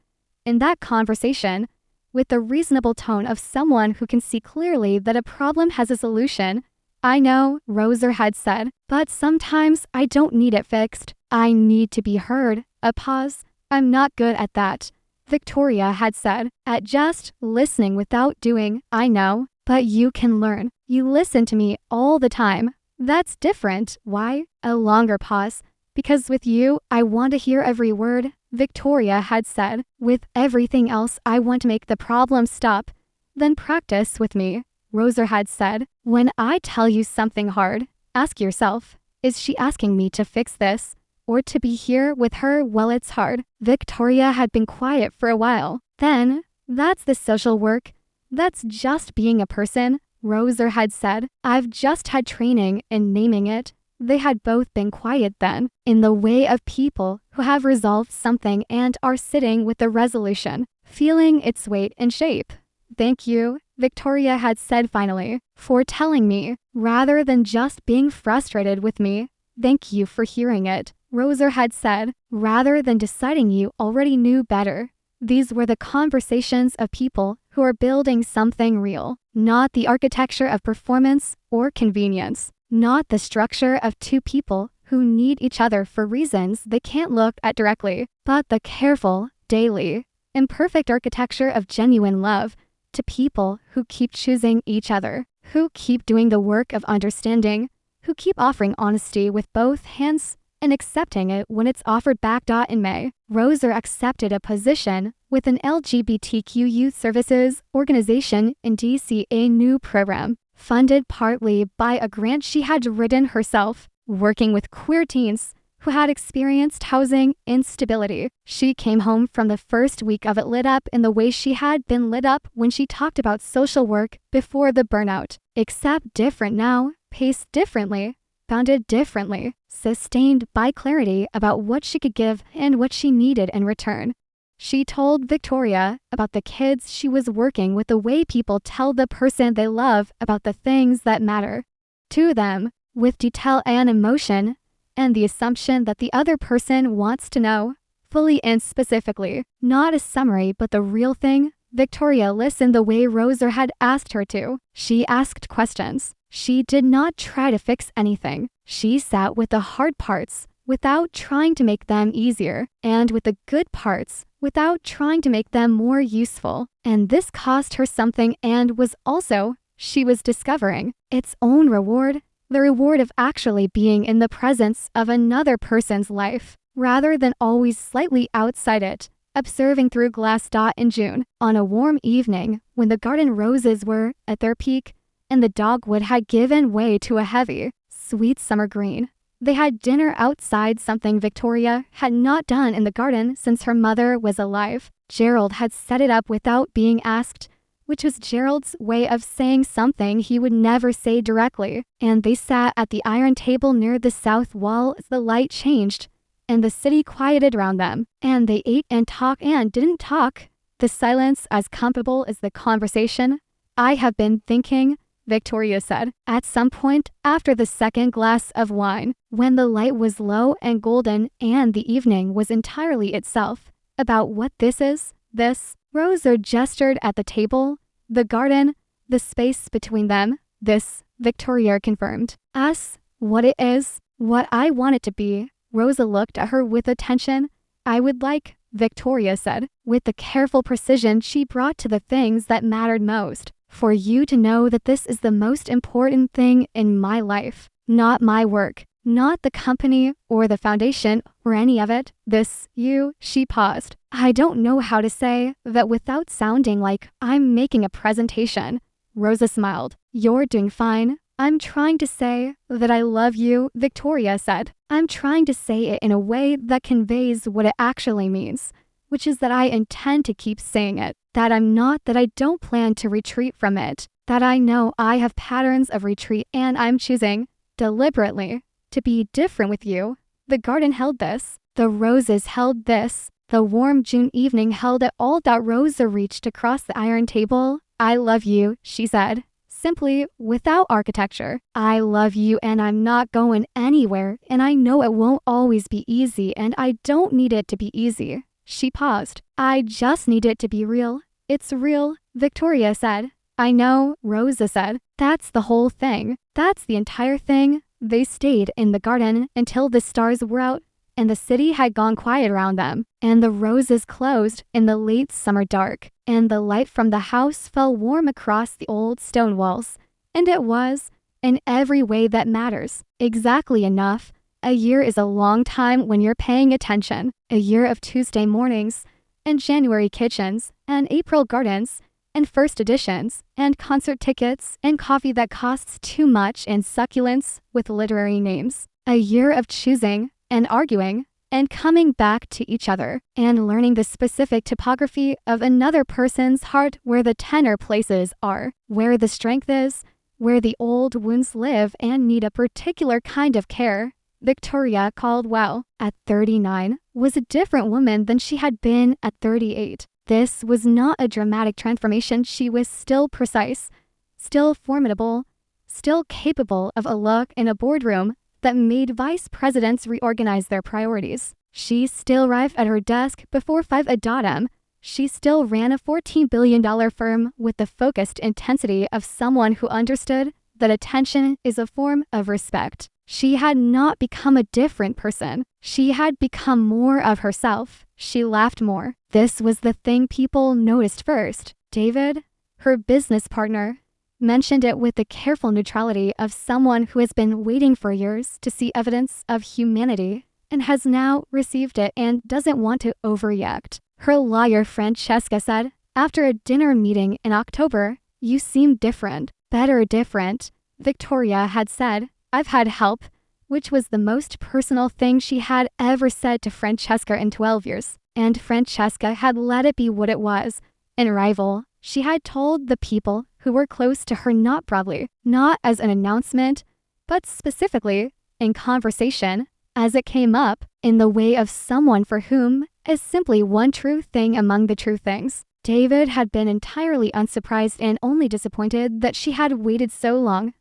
in that conversation, with the reasonable tone of someone who can see clearly that a problem has a solution. I know, Rosa had said, but sometimes I don't need it fixed. I need to be heard. A pause. I'm not good at that, Victoria had said, at just listening without doing. I know, but you can learn. You listen to me all the time. That's different. Why? A longer pause. Because with you, I want to hear every word, Victoria had said. With everything else, I want to make the problem stop. Then practice with me, Rosa had said. When I tell you something hard, ask yourself, is she asking me to fix this, or to be here with her while it's hard? Victoria had been quiet for a while. Then, that's the social work. That's just being a person, Rosa had said. I've just had training in naming it. They had both been quiet then, in the way of people who have resolved something and are sitting with the resolution, feeling its weight and shape. Thank you, Victoria had said finally, for telling me, rather than just being frustrated with me. Thank you for hearing it, Rosa had said, rather than deciding you already knew better. These were the conversations of people who are building something real, not the architecture of performance or convenience. Not the structure of two people who need each other for reasons they can't look at directly, but the careful, daily, imperfect architecture of genuine love to people who keep choosing each other, who keep doing the work of understanding, who keep offering honesty with both hands and accepting it when it's offered back. In May, Rosa accepted a position with an LGBTQ youth services organization in DC, a new program funded partly by a grant she had written herself, working with queer teens who had experienced housing instability. She came home from the first week of it lit up in the way she had been lit up when she talked about social work before the burnout, except different now, paced differently, bounded differently, sustained by clarity about what she could give and what she needed in return. She told Victoria about the kids she was working with, the way people tell the person they love about the things that matter to them, with detail and emotion, and the assumption that the other person wants to know, fully and specifically, not a summary but the real thing. Victoria listened the way Rosa had asked her to. She asked questions. She did not try to fix anything. She sat with the hard parts without trying to make them easier, and with the good parts without trying to make them more useful. And this cost her something, and was also, she was discovering, its own reward, the reward of actually being in the presence of another person's life, rather than always slightly outside it, observing through glass. In June, on a warm evening, when the garden roses were at their peak, and the dogwood had given way to a heavy, sweet summer green, they had dinner outside, something Victoria had not done in the garden since her mother was alive. Gerald had set it up without being asked, which was Gerald's way of saying something he would never say directly, and they sat at the iron table near the south wall as the light changed, and the city quieted around them, and they ate and talked and didn't talk, the silence as comfortable as the conversation. "I have been thinking," Victoria said, at some point after the second glass of wine, when the light was low and golden and the evening was entirely itself, "about what this is, this." Rosa gestured at the table, the garden, the space between them. "This," Victoria confirmed. "Us, what it is, what I want it to be." Rosa looked at her with attention. "I would like," Victoria said, with the careful precision she brought to the things that mattered most, "for you to know that this is the most important thing in my life. Not my work, not the company or the foundation or any of it. This, you." She paused. "I don't know how to say that without sounding like I'm making a presentation." Rosa smiled. "You're doing fine. I'm trying to say that I love you," Victoria said. "I'm trying to say it in a way that conveys what it actually means, which is that I intend to keep saying it, that I don't plan to retreat from it, that I know I have patterns of retreat and I'm choosing, deliberately, to be different with you." The garden held this. The roses held this. The warm June evening held it all. Rosa reached across the iron table. "I love you," she said, simply, without architecture. "I love you, and I'm not going anywhere, and I know it won't always be easy, and I don't need it to be easy." She paused. "I just need it to be real." "It's real," Victoria said. "I know," Rosa said. "That's the whole thing. That's the entire thing." They stayed in the garden until the stars were out, and the city had gone quiet around them, and the roses closed in the late summer dark, and the light from the house fell warm across the old stone walls, and it was, in every way that matters, exactly enough. A year is a long time when you're paying attention. A year of Tuesday mornings, and January kitchens, and April gardens, and first editions, and concert tickets, and coffee that costs too much, and succulents with literary names. A year of choosing, and arguing, and coming back to each other, and learning the specific topography of another person's heart, where the tenor places are, where the strength is, where the old wounds live and need a particular kind of care. Victoria Caldwell, at 39, was a different woman than she had been at 38. This was not a dramatic transformation. She was still precise, still formidable, still capable of a look in a boardroom that made vice presidents reorganize their priorities. She still arrived at her desk before 5 a.m. She still ran a $14 billion firm with the focused intensity of someone who understood that attention is a form of respect. She had not become a different person. She had become more of herself. She laughed more. This was the thing people noticed first. David, her business partner, mentioned it with the careful neutrality of someone who has been waiting for years to see evidence of humanity and has now received it and doesn't want to overreact. Her lawyer Francesca said, after a dinner meeting in October, "You seem different, better different." Victoria had said, "I've had help," which was the most personal thing she had ever said to Francesca in 12 years. And Francesca had let it be what it was, an arrival. She had told the people who were close to her, not broadly, not as an announcement, but specifically, in conversation, as it came up, in the way of someone for whom is simply one true thing among the true things. David had been entirely unsurprised and only disappointed that she had waited so long.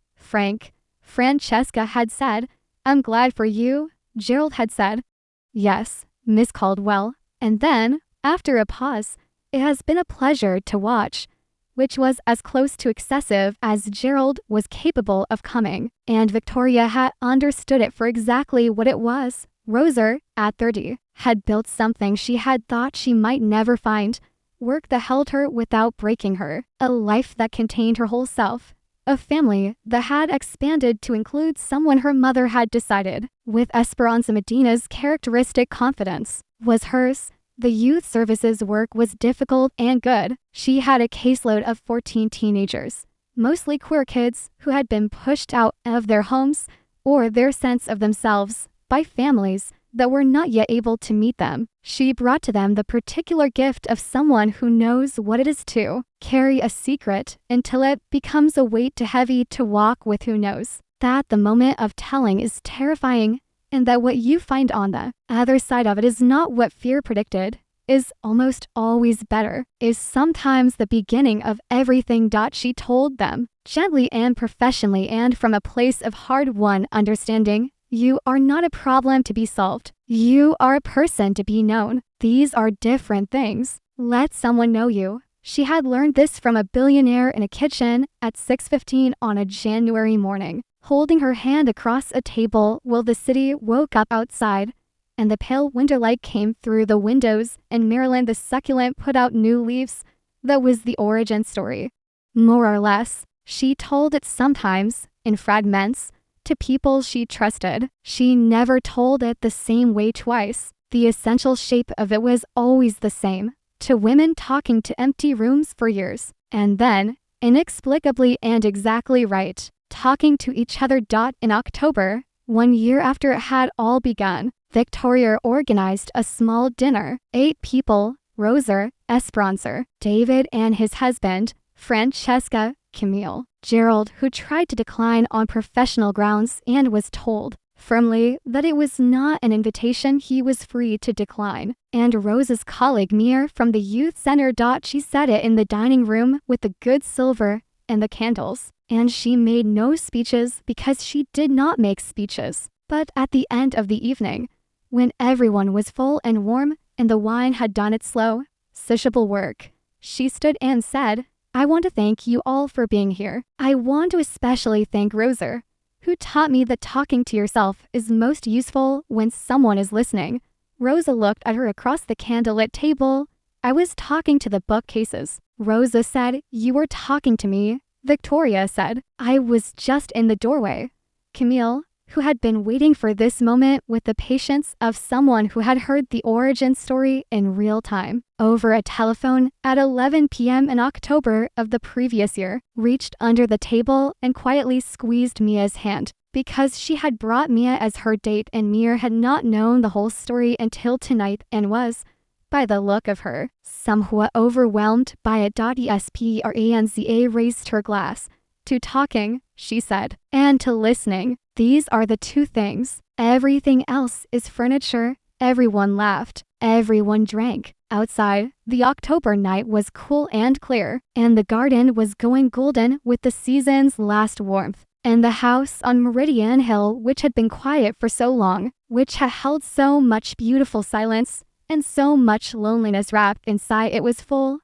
Francesca had said, "I'm glad for you." Gerald had said, "Yes, Miss Caldwell." And then, after a pause, "It has been a pleasure to watch," which was as close to excessive as Gerald was capable of coming. And Victoria had understood it for exactly what it was. Rosa, at 30, had built something she had thought she might never find. Work that held her without breaking her. A life that contained her whole self. A family that had expanded to include someone her mother had decided, with Rosa Medina's characteristic confidence, was hers. The youth services work was difficult and good. She had a caseload of 14 teenagers, mostly queer kids who had been pushed out of their homes or their sense of themselves by families that were not yet able to meet them. She brought to them the particular gift of someone who knows what it is to carry a secret until it becomes a weight too heavy to walk with, who knows that the moment of telling is terrifying, and that what you find on the other side of it is not what fear predicted, is almost always better, is sometimes the beginning of everything. She told them, gently and professionally and from a place of hard-won understanding. You are not a problem to be solved. You are a person to be known. These are different things. Let someone know you. She had learned this from a billionaire in a kitchen at 6:15 on a January morning, holding her hand across a table while the city woke up outside, and the pale winter light came through the windows, and Maryland the succulent put out new leaves. That was the origin story. More or less, she told it sometimes, in fragments, to people she trusted. She never told it the same way twice. The essential shape of it was always the same, to women talking to empty rooms for years, and then, inexplicably and exactly right, talking to each other. In October, 1 year after it had all begun, Victoria organized a small dinner. 8 people, Rosa, Esperanza, David and his husband, Francesca, Camille, Gerald, who tried to decline on professional grounds and was told firmly that it was not an invitation he was free to decline, and Rosa's colleague Mir from the youth center. She said it in the dining room with the good silver and the candles, and she made no speeches because she did not make speeches. But at the end of the evening, when everyone was full and warm and the wine had done its slow, sociable work, she stood and said, "I want to thank you all for being here. I want to especially thank Rosa, who taught me that talking to yourself is most useful when someone is listening." Rosa looked at her across the candlelit table. "I was talking to the bookcases." Rosa said, "You were talking to me." Victoria said, "I was just in the doorway." Camille, who had been waiting for this moment with the patience of someone who had heard the origin story in real time, over a telephone at 11 p.m. in October of the previous year, reached under the table and quietly squeezed Mia's hand, because she had brought Mia as her date, and Mia had not known the whole story until tonight and was, by the look of her, somewhat overwhelmed by it. Esperanza raised her glass. "To talking," she said, "and to listening. These are the 2 things. Everything else is furniture." Everyone laughed. Everyone drank. Outside, the October night was cool and clear, and the garden was going golden with the season's last warmth. And the house on Meridian Hill, which had been quiet for so long, which had held so much beautiful silence and so much loneliness wrapped inside it, was full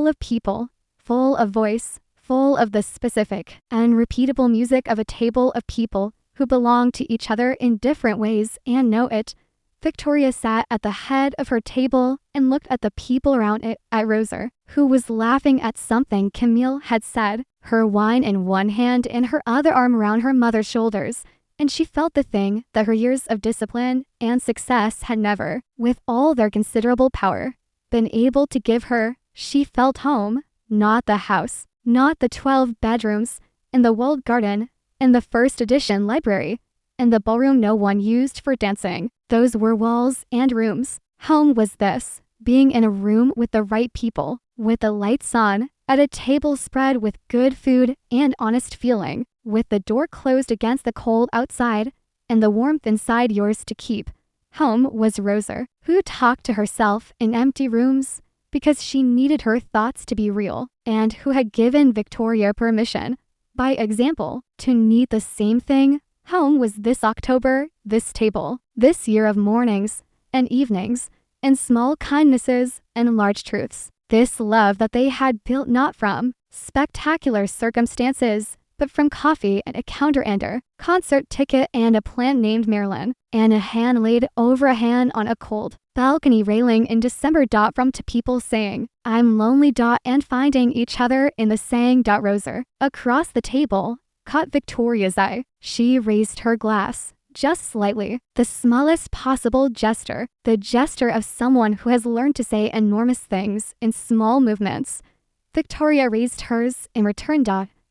of people, full of voice, full of the specific, unrepeatable music of a table of people who belong to each other in different ways and know it. Victoria sat at the head of her table and looked at the people around it, at Rosa, who was laughing at something Camille had said. her wine in one hand and her other arm around her mother's shoulders, and she felt the thing that her years of discipline and success had never, with all their considerable power, been able to give her. She felt home, not the house, not the 12 bedrooms, in the walled garden, in the first edition library, in the ballroom no one used for dancing. Those were walls and rooms. Home was this, being in a room with the right people, with the lights on, at a table spread with good food and honest feeling, with the door closed against the cold outside and the warmth inside yours to keep. Home was Rosa, who talked to herself in empty rooms because she needed her thoughts to be real, and who had given Victoria permission, by example, to need the same thing. Home was this October, this table, this year of mornings and evenings, and small kindnesses and large truths. This love that they had built not from spectacular circumstances, but from coffee and a counter-ender, concert ticket and a plant named Marilyn, and a hand laid over a hand on a cold balcony railing in December. From to people saying, I'm lonely. And finding each other in the saying. Rosa, across the table, caught Victoria's eye. She raised her glass, just slightly, the smallest possible gesture, the gesture of someone who has learned to say enormous things in small movements. Victoria raised hers in return.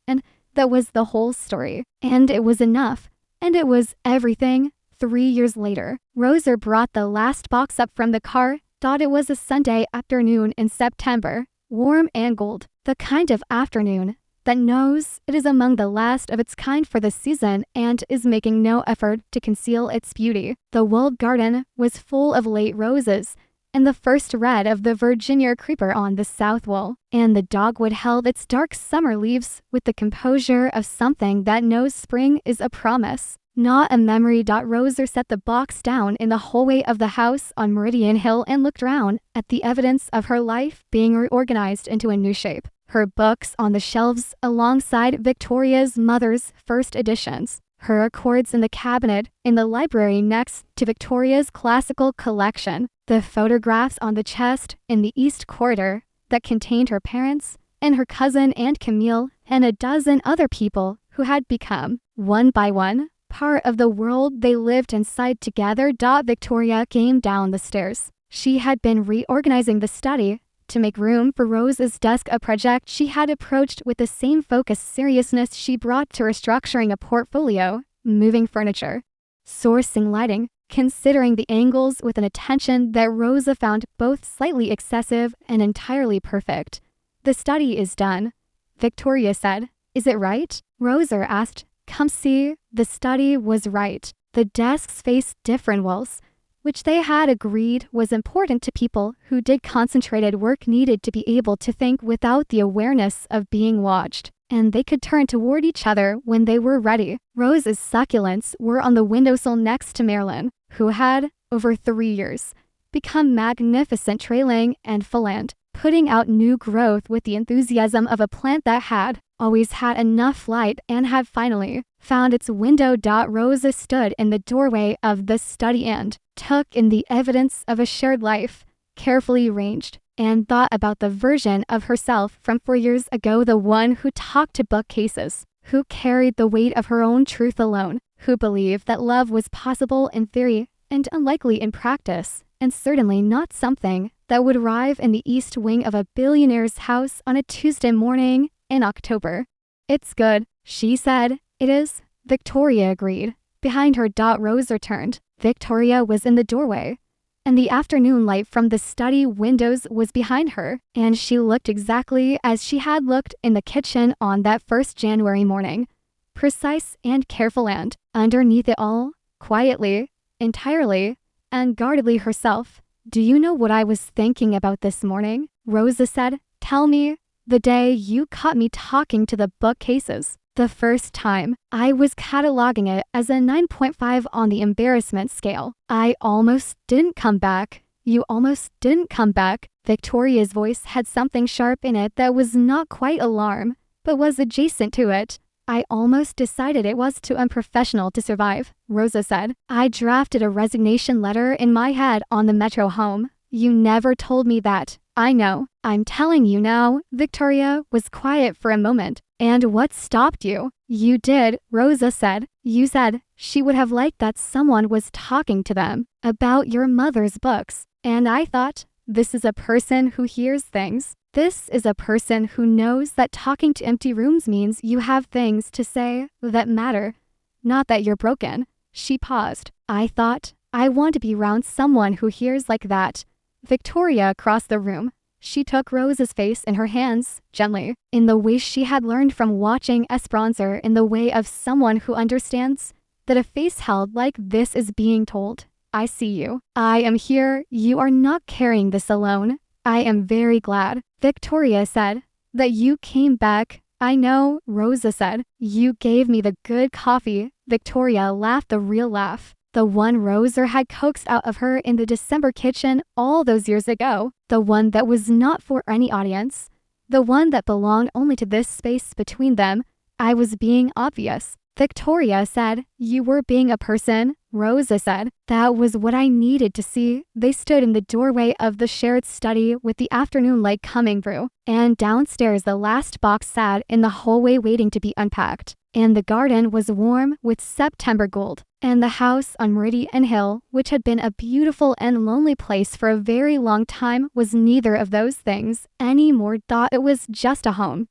And that was the whole story. And it was enough. And it was everything. 3 years later, Rosa brought the last box up from the car. It was a Sunday afternoon in September, warm and gold, the kind of afternoon that knows it is among the last of its kind for the season and is making no effort to conceal its beauty. The walled garden was full of late roses, and the first red of the Virginia creeper on the south wall, and the dogwood held its dark summer leaves with the composure of something that knows spring is a promise, not a memory. Rosa set the box down in the hallway of the house on Meridian Hill and looked round at the evidence of her life being reorganized into a new shape. Her books on the shelves alongside Victoria's mother's first editions, her accords in the cabinet in the library next to Victoria's classical collection, the photographs on the chest in the east corridor that contained her parents and her cousin and Camille and a dozen other people who had become, one by one, part of the world they lived inside together. Victoria came down the stairs. She had been reorganizing the study to make room for Rosa's desk, a project she had approached with the same focused seriousness she brought to restructuring a portfolio, moving furniture, sourcing lighting, considering the angles with an attention that Rosa found both slightly excessive and entirely perfect. The study is done, Victoria said. Is it right? Rosa asked. Come see. The study was right. The desks faced different walls, which they had agreed was important to people who did concentrated work, needed to be able to think without the awareness of being watched, and they could turn toward each other when they were ready. Rosa's succulents were on the windowsill next to Marilyn, who had, over 3 years, become magnificent, trailing and fullant, putting out new growth with the enthusiasm of a plant that had always had enough light and had finally found its window. Rosa stood in the doorway of the study and took in the evidence of a shared life, carefully arranged, and thought about the version of herself from 4 years ago, the one who talked to bookcases, who carried the weight of her own truth alone, who believed that love was possible in theory and unlikely in practice, and certainly not something that would arrive in the east wing of a billionaire's house on a Tuesday morning in October. It's good, she said. It is, Victoria agreed. Behind her. Rosa turned. Victoria was in the doorway, and the afternoon light from the study windows was behind her, and she looked exactly as she had looked in the kitchen on that first January morning, precise and careful, and, underneath it all, quietly, entirely, and guardedly herself. Do you know what I was thinking about this morning? Rosa said. Tell me. The day you caught me talking to the bookcases. The first time, I was cataloging it as a 9.5 on the embarrassment scale. I almost didn't come back. You almost didn't come back. Victoria's voice had something sharp in it that was not quite alarm, but was adjacent to it. I almost decided it was too unprofessional to survive, Rosa said. I drafted a resignation letter in my head on the metro home. You never told me that. I know. I'm telling you now. Victoria was quiet for a moment. And what stopped you? You did, Rosa said. You said she would have liked that someone was talking to them about your mother's books. And I thought, this is a person who hears things. This is a person who knows that talking to empty rooms means you have things to say that matter, not that you're broken. She paused. I thought, I want to be around someone who hears like that. Victoria crossed the room. She took Rosa's face in her hands, gently, in the way she had learned from watching Esperanza, in the way of someone who understands that a face held like this is being told, I see you. I am here. You are not carrying this alone. I am very glad, Victoria said, that you came back. I know, Rosa said. You gave me the good coffee. Victoria laughed the real laugh. The one Rosa had coaxed out of her in the December kitchen all those years ago. The one that was not for any audience. The one that belonged only to this space between them. I was being obvious. Victoria said, you were being a person. Rosa said, that was what I needed to see. They stood in the doorway of the shared study with the afternoon light coming through. And downstairs the last box sat in the hallway waiting to be unpacked. And the garden was warm with September gold. And the house on Meridian Hill, which had been a beautiful and lonely place for a very long time, was neither of those things anymore. It was just a home.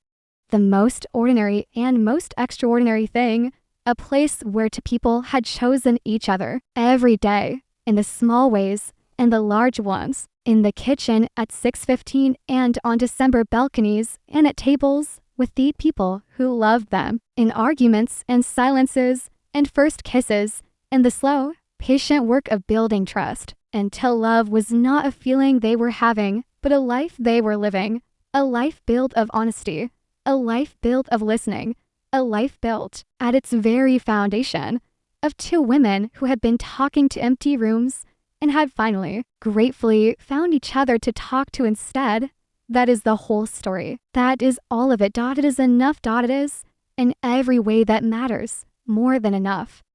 The most ordinary and most extraordinary thing, a place where two people had chosen each other every day, in the small ways and the large ones, in the kitchen at 6:15 and on December balconies and at tables with the people who loved them, in arguments and silences and first kisses, and the slow, patient work of building trust, until love was not a feeling they were having, but a life they were living, a life built of honesty, a life built of listening, a life built, at its very foundation, of two women who had been talking to empty rooms and had finally, gratefully, found each other to talk to instead. That is the whole story. That is all of it. It is enough. It is in every way that matters, more than enough.